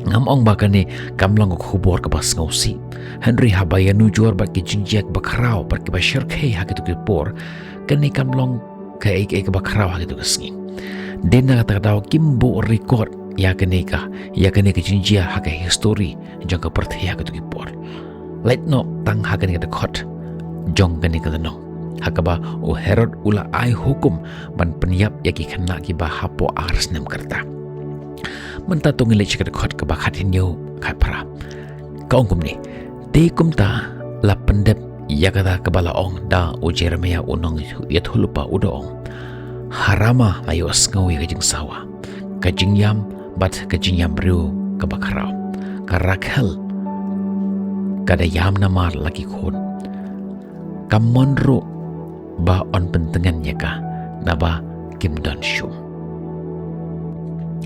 ngam ong bakane kamlang ko khubor ka bas ngausi Henry habaya nu jor ba ki jinjek bakrao par ki ba shirkhe ha ki to ki por kani kamlang ka ek bakrao ha ki to sngi den na ta daw kimbo record ya kane ka jinjia ha ka history jong ka perthi ha ki to ki por let no tang ha kane ka khot jong kane ka no hakaba o Herod ula ai hukum ban penyap yaki kena ki ba hapo ars nem kerta menta tungile chika khot ka ba khatinyo khai pra kaungkum ni te kumta la pendep yakada kabala ong da o Jeremia unong yathulupa udong harama ayo sngawi ka jing sawa ka jing yam bat ka jing yam ru ka ba kharau ka rakhel kada yam namar lagi khon kamonro ba on pentengannya ka naba kim don shum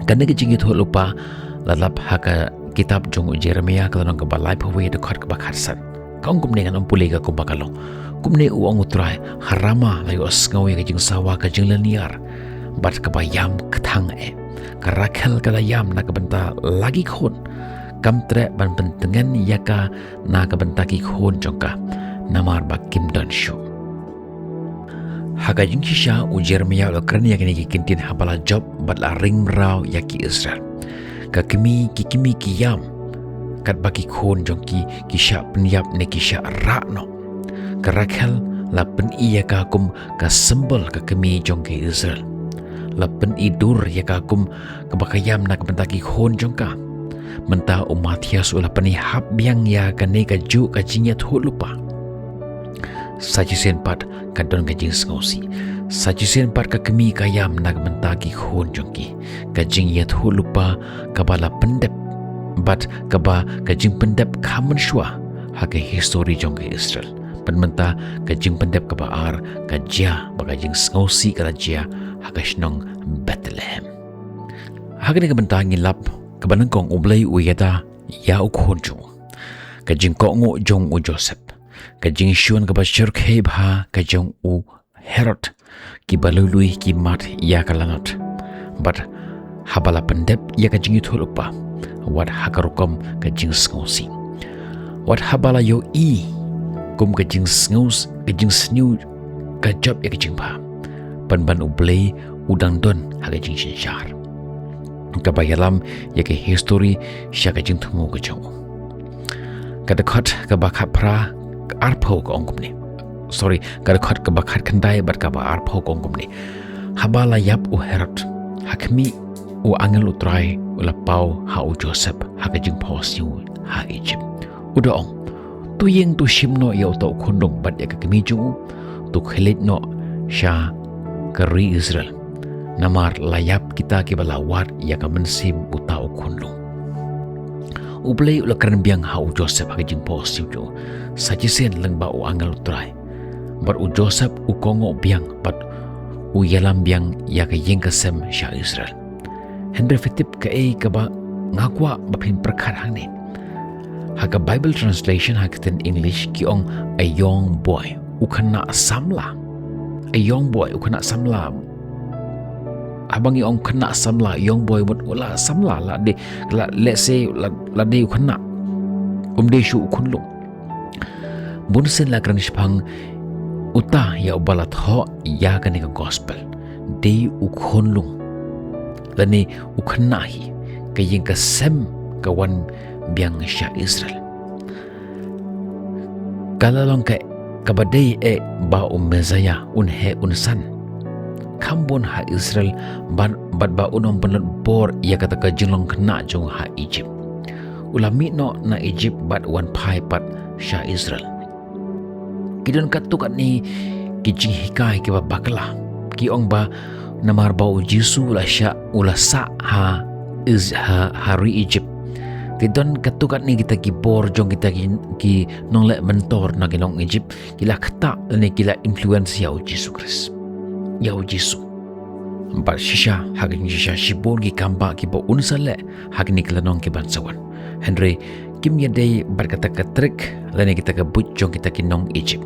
kana ke jingit ho lupa lalap haka kitab jong Jeremia kalon ka balai phawi de khot ka bakharsan kaung kum dengan ampuli ka kumbakalong kumne uang utrai harama layo asngawi ka jing sawa ka jing laniar bat ka bayam kthang ka rakhel ka yam na ka benta lagi khon kamtre ban pentengan yaka na ka benta ki khon jongka namar ba kim don shum haga jing shisha u Jeremia lo kerana yakini ki kintin habala job bat la ring rau yaki Israel ka kimi ki yam kat baki khon jong ki sha penyap ne ki sha ra no ka rakhel la pen iya ka kum ka sembel ka kimi jong ki Israel la pen idur ya ka kum ka bakayam na ka bentaki khon jong ka menta Matias ula pani hap biang ya ka ne ka ju ka jinya thu lupa sajisen pat kadon ka jing sngosi sajisen pat ka kemi kayam nag mentagi khon jongki ka jing yat hulupa ka bala pendep bat ka ba ka jing pendep khaman shwa ha ka history jongki Israel penmenta ka jing pendep ka ba ar ka jia ba ka jing sngosi ka jia ha ka shnong Bethlehem ha ka ne ka benta ngilap ka banang kong ublay uyada ya u khon jong ka jing ko ngo jong u Joseph ka jing shuan ka ba shirkhe bha ka jong u Herod ki balului ki mat ya kalanat but habala pendep ya ka jing thulupa wat hakarukom ka jing sngosi wat habala yo kum ka jing sngus ka jing snu ka job ya ka jing bha ban ublay udang don ha ka jing shar ka bayalam ya ka history sha ka jing thumu ka jong ka dakhat ka bakha pra arpho ko ongkum ni sorry kada khat ka bakhat khandai bat ka ba arpho ko ongkum ni habala yap u Herod hakmi u angel utrai ula pau ha u Joseph ha ka jing posiu ha Egypt uda ong tu yeng tu shimno ya to khondong bat ya ka kemi ju tu khelit no sha kari Israel namar layap kita ke bala wat ya ka mensim utau khondong ublay ula kran biang ha u Joseph ha ka jing posiu jo sajisen leng ba u angel utrai bar u Joseph u kongo biang pat u yalam biang ya ka yeng ka sem sha Israel Henry Fitip ka ka ba ngakwa ba phin prakhat hang ne ha ka Bible translation ha ka ten English ki ong a young boy u khana samla a young boy u khana samla abangi ong khana samla young boy mot ula samla la de let's say la de u khana de shu khunlung bunsen la kran shpang uta ya ubalat ho ya ka ni gospel de u khonlung lani u khnahi ka yeng ka sem ka wan biang sha Israel kalalong ka badai ba mezaya un he un san khambon ha Israel ban bat ba unom penat bor ya kata ka jinglong khna jong ha Egypt ulami no na Egypt bat wan pai pat sha Israel kidon katukat ni kijing hikai ke bakla ki ong ba namar bau Jisu la sha ula sa ha hari Egypt tidon katukat ni kita ki bor jong kita ki nong le mentor na ginong Egypt kila khata ni kila influence ya Jisu Christ ya Jisu ba shisha hagin shisha shibon ki kamba ki bo unsale hagni kila nong ki bansawan Henry kim ya day berkata katrik lani kita ke but jong kita ki nong Egypt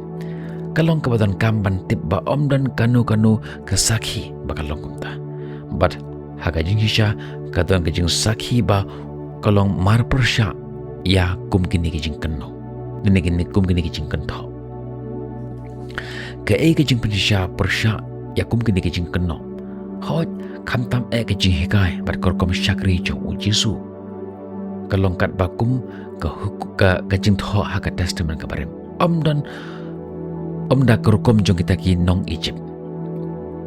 kalong kabatan kamban tip ba om dan kanu kesakhi bakalong kumta. But hagajing hisha kadang kajing sakhi ba kalong mar persya ya kum kini kajing keno. Dene kini kum kini kajing kento. Ka kajing persya ya kum kini kajing keno. Hoj kamtam kajing hikai bat korkom syakri jong ujisu. Kalong kat bakum ka kajing tho haka testament kabarem. Om da kerukom jong kita ki nong Egypt.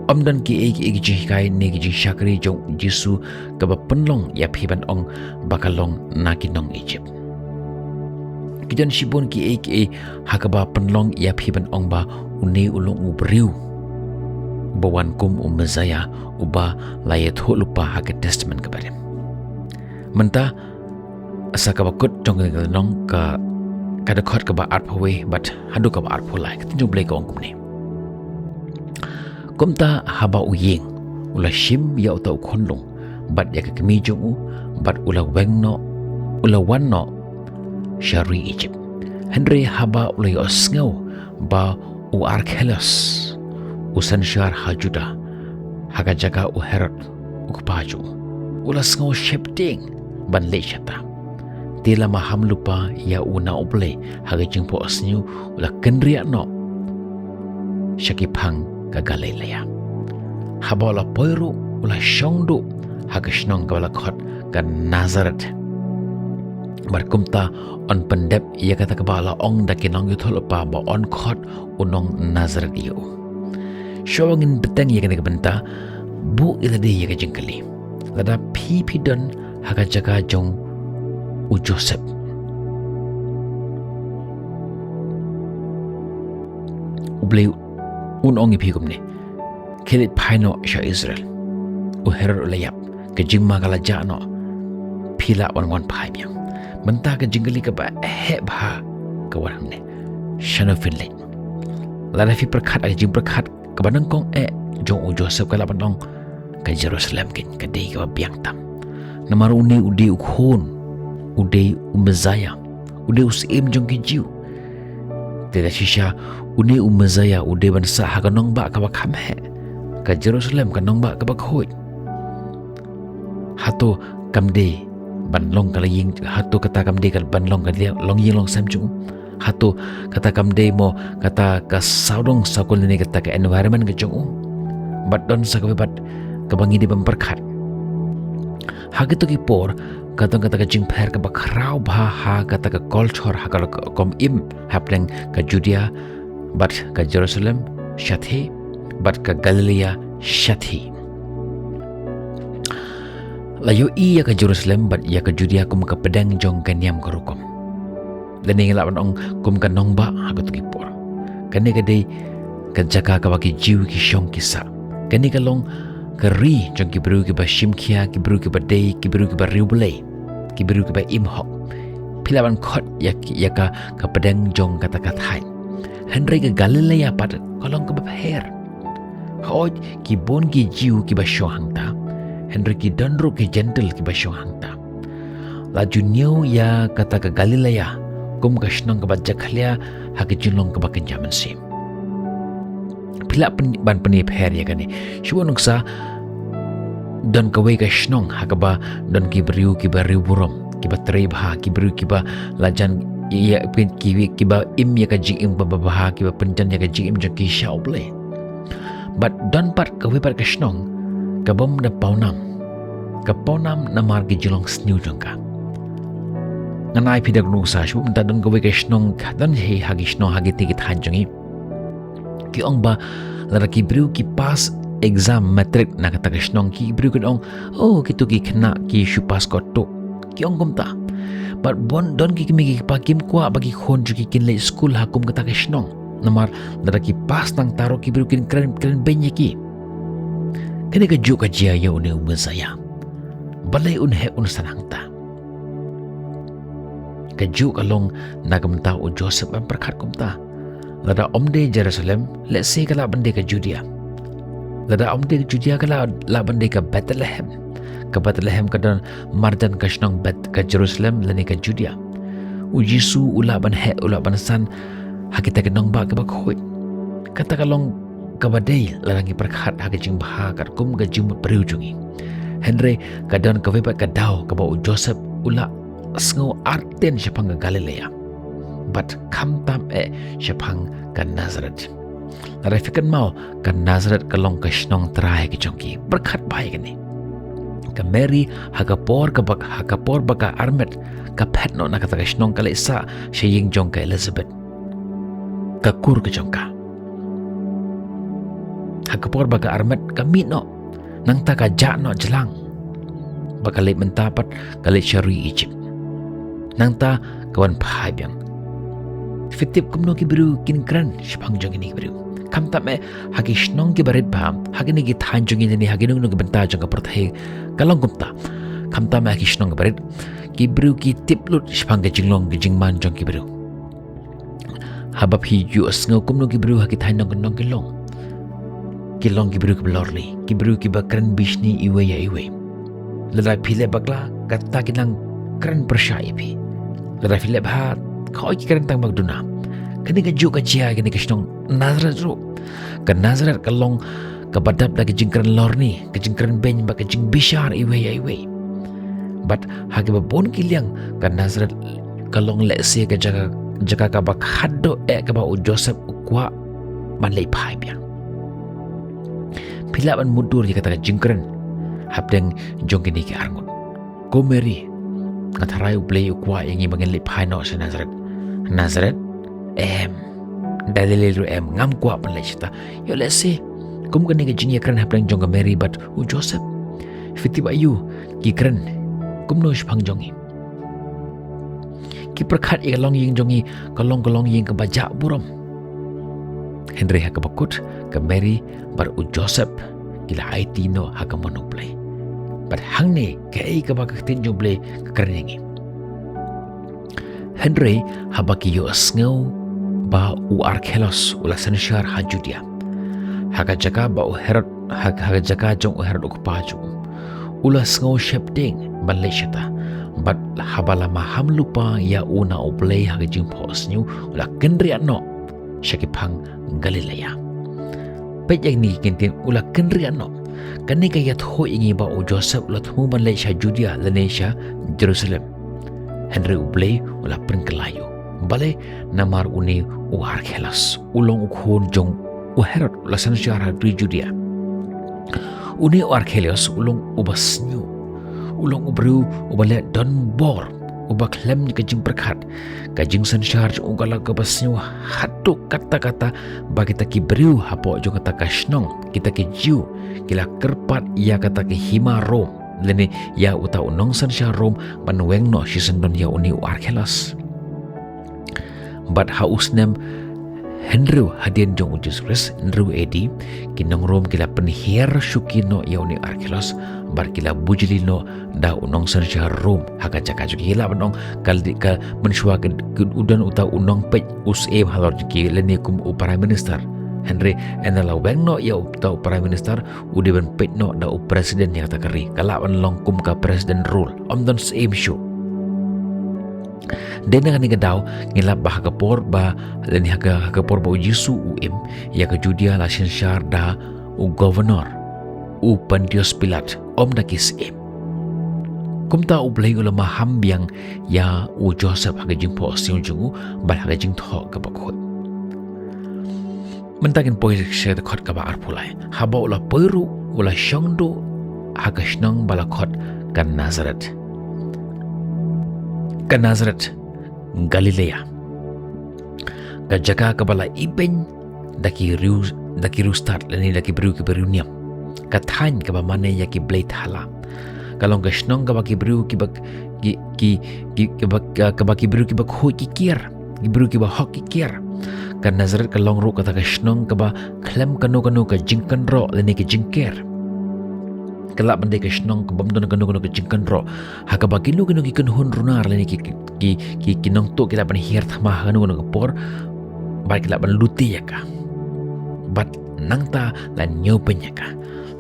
Om dan ki jih kai ne ki jih syakri jong Jisu ka ba penlong ya phiban ong bakalong na ki nong Egypt. Kijan sibon ki haka ba penlong ya phiban ong ba une ulong ubriu. Bawan kum Mezaya uba layat ho lupa haka testament kabarem. Menta asa ka bakut jong ka nong ka kadakot ka ba art pawe but hadu ka ba art po like tinjong blay ka ong kumni. Kumta haba uying ula shim ya uta ukonlong bat ya kakimijong u bat ula wanno syari Egypt. Henry haba ula ya osngaw ba u Arkelos usan syar hajuda haga jaga u Herod u kupaju ula sngaw shepting ban le syata. Tila maham lupa ya una uble haga jingpo osnyu ula kendriak no syakipang ka Galilea. Haba la poiru ula syongdu haga shnong ka khot ka Nazareth. Barkumta on pendep ia kata kebala ong da kinong yuthol pa ba on khot unong Nazareth yu. Syawangin beteng ia kena kebenta bu ila de ia ka jengkali. Lada pipi don haga jaga jong u Joseph. Ubleu unong ipi kumne kelit paino sya Israel u Herod ulayap kejing magala jano pila wan pai biang menta kejing gali ka ba ba kawan ne shano finle la fi perkhat kejing perkhat ka banang kong jong u Joseph kala banong ka Jerusalem kin ka dei ka biang tam namar uni ude u khon ude u Mezaya ude u sim jong ki jiu tidak shisha uni Mezaya ude bansa ha kanong ba ka bakam he ka Jerusalem kanong ba ka bakhoi hato kamde banlong kala ying hato kata kamde kal banlong kala long ying long sam chung hato kata kamde mo kata ka saudong sakol ni kata ka environment ka chung bat don sa ka bat ka bangi di bamperkhat hagito ki por katong kata ka jingper ka bakrau bha ha kata ka culture ha ka kom im happening ka Judea bat ka Jerusalem shathi bat ka Galilea shathi layu iya ka Jerusalem bat ya ka Judea kum ka pedang jong ka niam ka rukom dan ingala ong kum ka nongba ha ka tukipor kani ka dei ka jaka ka bagi jiu ki shong kisa kani ka long keri jong ki bru ki ba shimkia ki bru ki ba dei ki bru ki ba riubule ki bru ki ba imhok pilawan khot ya ka pedang jong kata kathai Henry ke Galilea pat kolong ke bapher hoj ki bon ki jiu ki ba hangta Henry ki donro ki gentle ki ba hangta la junyo ya kata ke Galilea kum ka shnong ke ba jakhlya ha ki junlong ke ba kenjaman sim pila ban penip her ya kani shubon uksa don ka we ka shnong ha ka ba don ki briu burom ki ba trei bha ki briu ki ba lajan ya ki ba im ya ka jing ba bha ki ba penjan ya ka jing jong ki shauble but don pat ka we pat ka shnong ka bom da paunam na mar ki jilong sniu jong ka nganai pidak nu sa shub da don ka we ka shnong dan he ha gi shnong ha gi ti ki than jongi ki ong ba lara ki briu ki pas exam matric na kata ka shnong ki briu ki ong kitu ki kena ki shupas ko to ki ong kumta but bon don ki mi ki pa kim kwa bagi khon ju ki kin le school hakum kata ka shnong namar lara ki pas nang taro ki briu kin kren benye ki kene ka ju ka jia ya une Mezaya balai un he un sanangta ka ju kalong nagamta u Joseph am perkhat kumta lada omde Jerusalem let's say kala bande ka Judea lada omde Judea kala la bande ka Bethlehem ka dan mardan ka shnong bet ka Jerusalem lani ka Judea u Jisu ula ban san hakita ka nong ba ka bakhoi kata kalong kabadai larangi perkhat haka jing baha kat kum ga jimut beriujungi. Henry kadang kawebat kadau kabau Joseph ula sngau arten syapang ga Galilea. But kam tam syapang ga Nazareth. Larai fikan mau ga Nazareth kalong ka shnong terai ki jongki. Berkhat baik ni. Ka Mary hagapor baka Armet ka petno na kata ka shnong kala isa syaying jong ka Elizabeth. Ka kur ka jong ka. Hagapor baka Armet ka mitno nang ta ka jakno jelang. Baka leit mentapat ka leit syari Egypt. Nang ta kawan pahabyang. Fitip kumno ki biru kin kran syapang jong ini biru. Kam tak me hagi shnong ki barit paham hagi ni ki thanjung ini hagi nung ki benta jong ka perthai kalong kumta kam tak me hagi shnong ki barit ki bru ki tiplut shpang ka jinglong ki jingman jong ki bru habab hi ju asngau kumno ki bru hagi thainong ki long ki long ki bru ki blorli ki bru ki bakran bishni iwe ya iwe ladai phile bakla katta ki nang kran persai phi ladai phile bhat khoi ki kran tang bagduna kani ka ju ka chia kani ka shnong Nazareth ru ka Nazareth kalong ka badap da ka jingkran lorni ka jingkran ben ba ka jing bishar iwe ya iwe but hagi ba bon kiliang ka Nazareth kalong le se ka jaga ka ba khaddo ka ba u Joseph kwa man lei phai bia pila ban mudur ka ta jingkran habdeng jong kini ki arngun ko Mary ka tharai u play kwa yangi bangen lei phai no sa Nazareth dalil ngam kuat pun lechta yo let's say kum kani ka jingya kran haplang jong ka Mary but u Joseph fiti ba yu ki kran kum no shpang jongi ki perkhat i kalong ying jongi kalong ying ka bajak burom Henry ha ka bakut ka Mary bar u Joseph kila IT no ha ka monoplay but hang ne ka ei ka ba ka tin jong play ka kran yangi Henry habaki yo asngau ba u Arkelos ula sanshar ha Judea haka jaka ba u Herod haka jaka jong u Herod ku paju ula sngau shepding ban leshata but habala maham lupa ya una u play haka jing posnyu ula kendri no syakipang Galilea pet yang ni kintin ula kendri no kani ka yat ho ingi ba u Joseph ula thu ban lesha Judea lanesha Jerusalem Henry u play ula pringkelayo bale namar uni u Arkelos ulong u khon jong u Herod la sansyara di Judea uni u Arkelos ulong u basnyu ulong u bru u bale don bor u baklem ka jing perkhat ka jing sansyar u kala ka basnyu hatu kata-kata bagi ta ki bru hapo jong kata ka shnong kita ki jiu kila kerpat ia kata ki hima rom lene ya uta unong sansyar rom banweng no shisendon ya uni u Arkelos but hausnem Henry hadian jong Jesus Christ Henry edi kinong rom kila penhiar syukino yauni Arkelos bar kila bujili no da unong sansyar rom haka jaka juga hila banong kaldi ka mensyua ke udan uta unong pej usem halor jiki lenikum u prime minister Henry enala weng no ya uta prime minister udi ban pej no da u presiden ya kata keri kala ban longkum ka presiden rule don same show Dena kan nga daw ngilap ba hakapor ba lani hakapor ba Yesu uim ya ka Judea la sansyar da u governor u Pontius Pilat da kis im kumta u blay ulama hambiang ya u Joseph hagajing po siung jungu ba hagajing tho ka bakot mentagin poy se de khot ka ba arpulai haba ula peru ula syongdo hagashnang balakot kan Nazareth Galilea ka jaga ka bala iben daki rustat lani daki bru ki beruniam ka than ka ba mane ya ki blade hala kalong ka shnong ka ba ki bru ki ba ki bru ki ba khoi ki kier ki bru ki ba hok ki kier ka Nazareth ka long ro ka ta ka shnong ka ba klem kanu ka jingkan ro lani ki jingker kelak bende ke shnong ke bam don kanu ke jingkan ro ha ka baginu ki kan hun runar leni ki nong to kila ban hier thama kanu ke por ba kila ban luti ya ka bat nang ta la nyo penya ka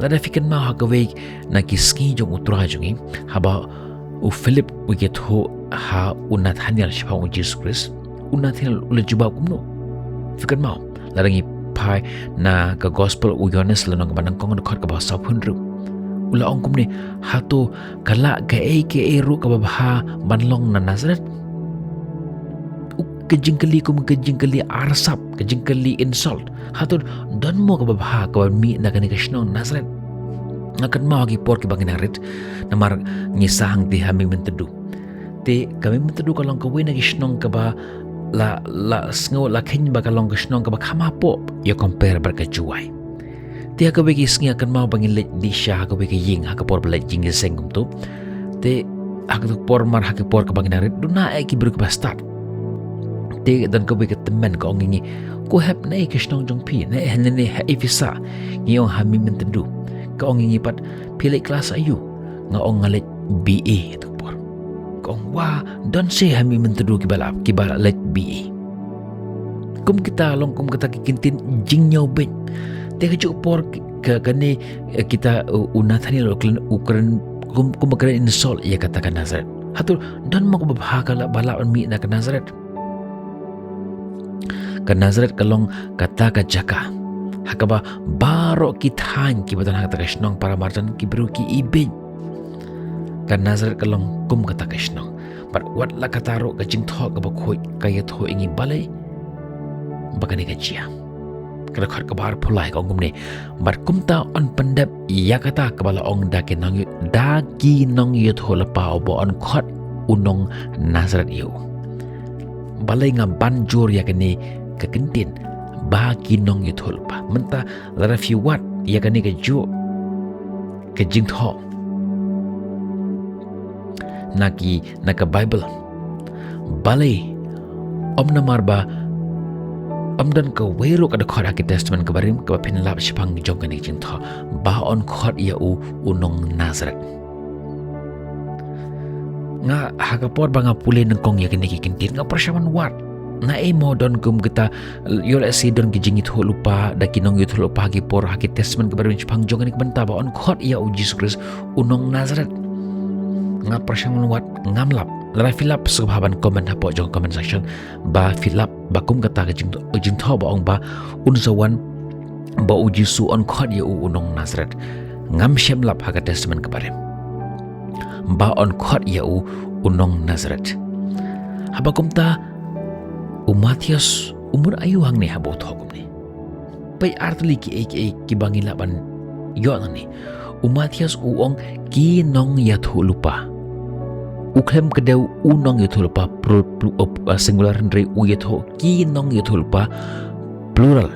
la da fikan ma ha ka we na ki ski jong utra jongi ha ba u Philip u get ho ha u Nathaniel shpa u Jesus Christ u Nathaniel u le juba kumno fikan ma la rangi bahai na ke gospel u Yohanes lenong banang kong dekat ke bahasa pun ru ula ong kum ni hatu kala ke ru ke bah banlong na Nazareth kejingkeli arsap kejingkeli insult hatu don mo ke bah ke mi na kani kasnong Nazareth ngakan mau gi por ke bangin harit namar ngisahang ti hami mentedu te kami mentedu kalong ke wena gisnong ke ba la sngo la kin ba kalong gisnong ke ba kama po yo compare ber ke juai te ka begi sngi akan mau bangin let di sha ka begi ying ha ka por let jing sengum tu te ak tu por mar ha ke por ke bangin harit duna e ki bru ke ba start te dan ka begi temen ka ongingi ko hep nei gisnong jong pi ne ne ha ifisa ngiong hami mentedu ka ongingi pat pilih kelas ayu nga ong ngalet BA tu por kong wah don se hami mentedu kibala let BA kum kita long kum kata kikintin jing nyau ben te ka por ke kane kita unathani lo klen ukren kum makran insol ia katakan Nazareth hatur don mo babhakala bala mi na ka Nazareth kalong kata ka jaka hakaba baro kithan ki badan kata kasnong para marjan ki bru ki ibin kan Nazareth kalong kum kata kasnong but what la kataro ka jing tho ka bakhoi kaya tho ingi balai bakani ka chia kada khar ka bar phulai ka ngum ne but kum ta on pandap ya kata ka bala ong da ki nong yu tho la pa bo on khot unong Nazareth yu balai nga banjur ya kani ka kentin bagi nong yuthul pa menta lara fi wat ya kani ka jo ka jing tho naka Bible balai om namar ba om dan ka wero ka khora ki testament ka barim ka pin lab shpang jong kani jing tho ba on khot ya unong Nazareth nga hagapor ba nga pulin ng kong ya kani ki kintin nga persyaman wat na mo don kum kita yo la si don kijing itu lupa da kinong itu lupa gi por haki testament ke barin pang jongan ke benta ba on khot ya u Jesus Christ unong Nazareth nga persyaman wat ngamlap lara filap subhaban comment hapo jong comment section ba filap ba kum kata kijing tho ba ong ba unsawan ba u Jesus on khot ya unong Nazareth ngam shem lap haka testament ke barin ba on khot ya unong Nazareth haba kum ta Matius umur ayu hang ni habo thogum ni pai artli ki bangi laban yo ni Matius uong ki nong ya thu lupa uklem kedau unong ya thu lupa singular re u ya thu ki nong ya thu lupa plural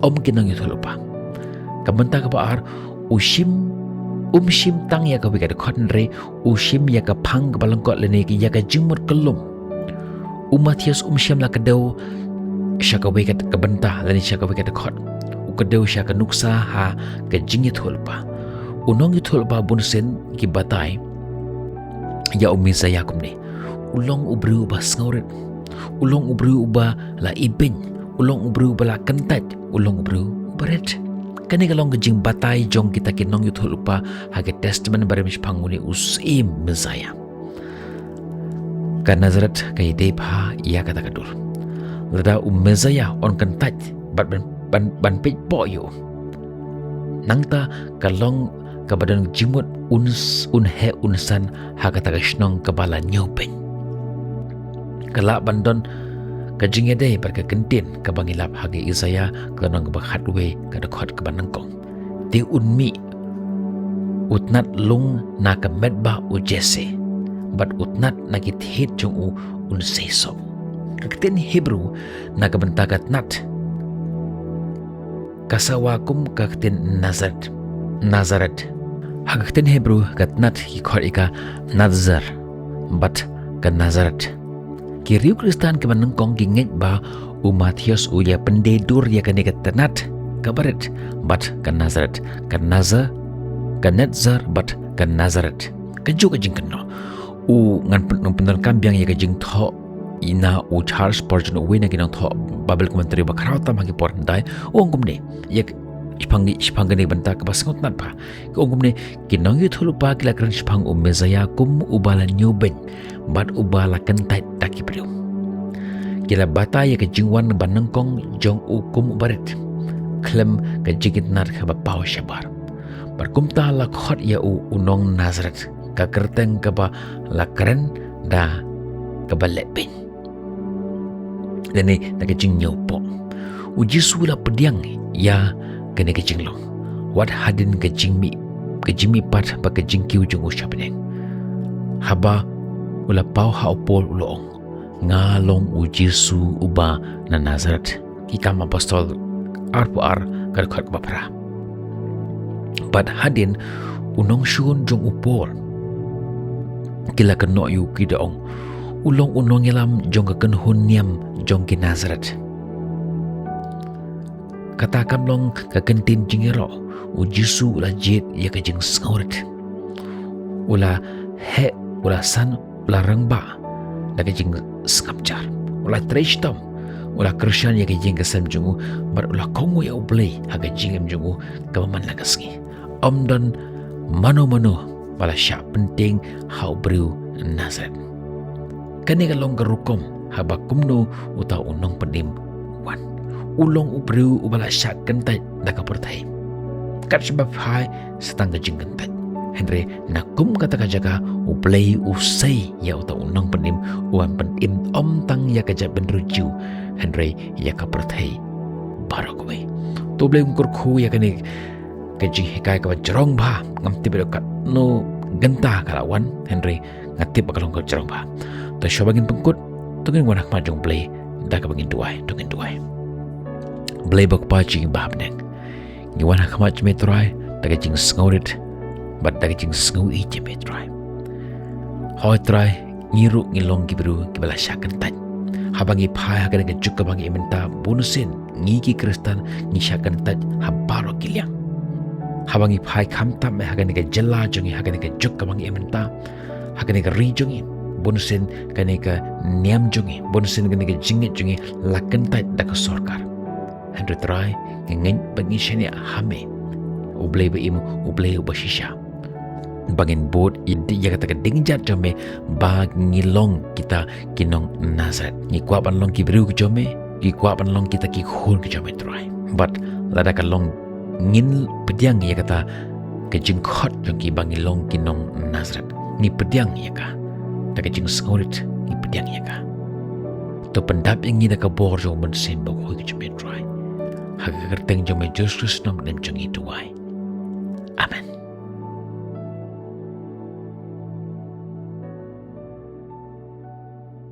ki nong ya thu lupa kamenta ka baar ushim tang ya ka bigad khotn re ushim ya ka phang balangko lene ki ya ka jingmur kelum Matius syam la kedau syaka wekat kebentah lani syaka wekat khot kedau syaka nuksa ha ke jingi thulpa unong thulpa bunsen ki batai ya umisa yakum ni ulong ubru ba sngoret ulong ubru ba la ibin ulong ubru ba la kentat ulong ubru baret kani kalong jing batai jong kita kinong thulpa ha ke testament bare mish phanguni usim mezaya kan Nazareth kay debha iya kata kadur lada mezaya on kentat ban pit po yo nangta kalong kabadan jimut unhe unsan ha kata kasnong kabala nyopen kala bandon kajinge dei barka kentin kabangilap hagi Isaya kanong bakhatwe kada khot kabanangkong ti unmi utnat lung na kamedba u Jesse but utnat nakit hit jong un seso kakten Hebrew na kabentagat nat kasawakum kakten Nazareth hagakten Hebrew kat nat hikor ika Nazar but ka Nazareth kiriu Kristan ke manengkong ginget ba Matius ya pendedur ya kanikat nat kabaret but ka Nazareth ka Nazar but ka Nazareth kaju kajing keno ngan pener kambiang ya kajing tho ina Charles Spurgeon wina kinang tho Bible commentary ba kharauta magi porndai ongumne yak ipanggani banta ka basngot nat pa ongumne kinang yu thulu pa kila kran spang mezaya kum ubala nyuben bat ubala kentai taki priu kila bata ya kajingwan banangkong jong kum baret klem ke jigit nar ke bapau syabar. Berkumta la khot ya unong Nazaret ka kerteng ke ba la keren da ke ba lepin. Dene na ke jing nyopo. Ujisu la pediang ya kene ke jing long. Wat hadin ke jing mi pat ba ke jing kiu jung usyapneng. Haba ula pau ha opol uloong. Ngalong ujisu uba na Nazaret. Ikam apostol ar kadkot bapra. Bad hadin unong syun jong upor. Kila keno yu kidaong. Ulong unong ilam jong kekenhun niam jong ki Nazaret. Katakan long kekentin jingero. Ujisu ula jit ya kejeng sengauret. Ula he ula san ula rengba. Da kejeng skapjar. Ula treshtom. Ula Krisyan ya kejeng kesem jungu. Bar ula kongu ya ublay haga jingem jungu kemaman lagasngi. Om dan mano-mano bala syak penting hau beriu Nazaret. Kani kalong gerukom haba kumno utau unong pendim wan. Ulong ubriu ubala syak kentai daka pertai. Kat sebab hai setang kejeng kentai. Henry nakum kata kajaga ublay usai ya utau unong pendim uan pendim om tang ya kajak benruju. Henry ya kapertai barakwe. Tu blay ngkurku ya kani kejing hikai kawan jerong bah ngamti bedokat no genta kalawan Henry ngati bakalong ke jerong bah to syabangin pengkut tungin wanak majong blay dah ka bangin duai tungin duai blay bak pacing bah neng ni wanak maj metrai da kejing ngaurit bad da kejing ngau I je metrai hoi trai ngiru ngilong gibru kibala syakan taj habangi pai hagan ke juk bangi imenta bonusin ngiki Kristen ngi syakan taj habaro kiliang habangi pai kamtam hagan ke jela jongi hagan ke juk bangi imenta hagan ke ri jongi bonusin kane ke niam jongi bonusin kane ke jingit jongi lakan taj da ke sorkar Henry try ngeng bangi shania hame ublay ba imu ublay ubashisha bangin bot idi ya kata kedingjat jome bag ngilong kita kinong Nazaret ni kuapan long kibru ke jome ki kuapan long kita ki khun ke jome try but lada ka long ngin pediang ya kata ke jingkhot jong ki bangilong kinong Nazaret ni pediang ya ka ta ke jing sngorit ni pediang ya ka to pendap yang ni da ka bor jong ben sim ba ko ke jome try ha ka kerteng jome Yesus nom nem jong itu wai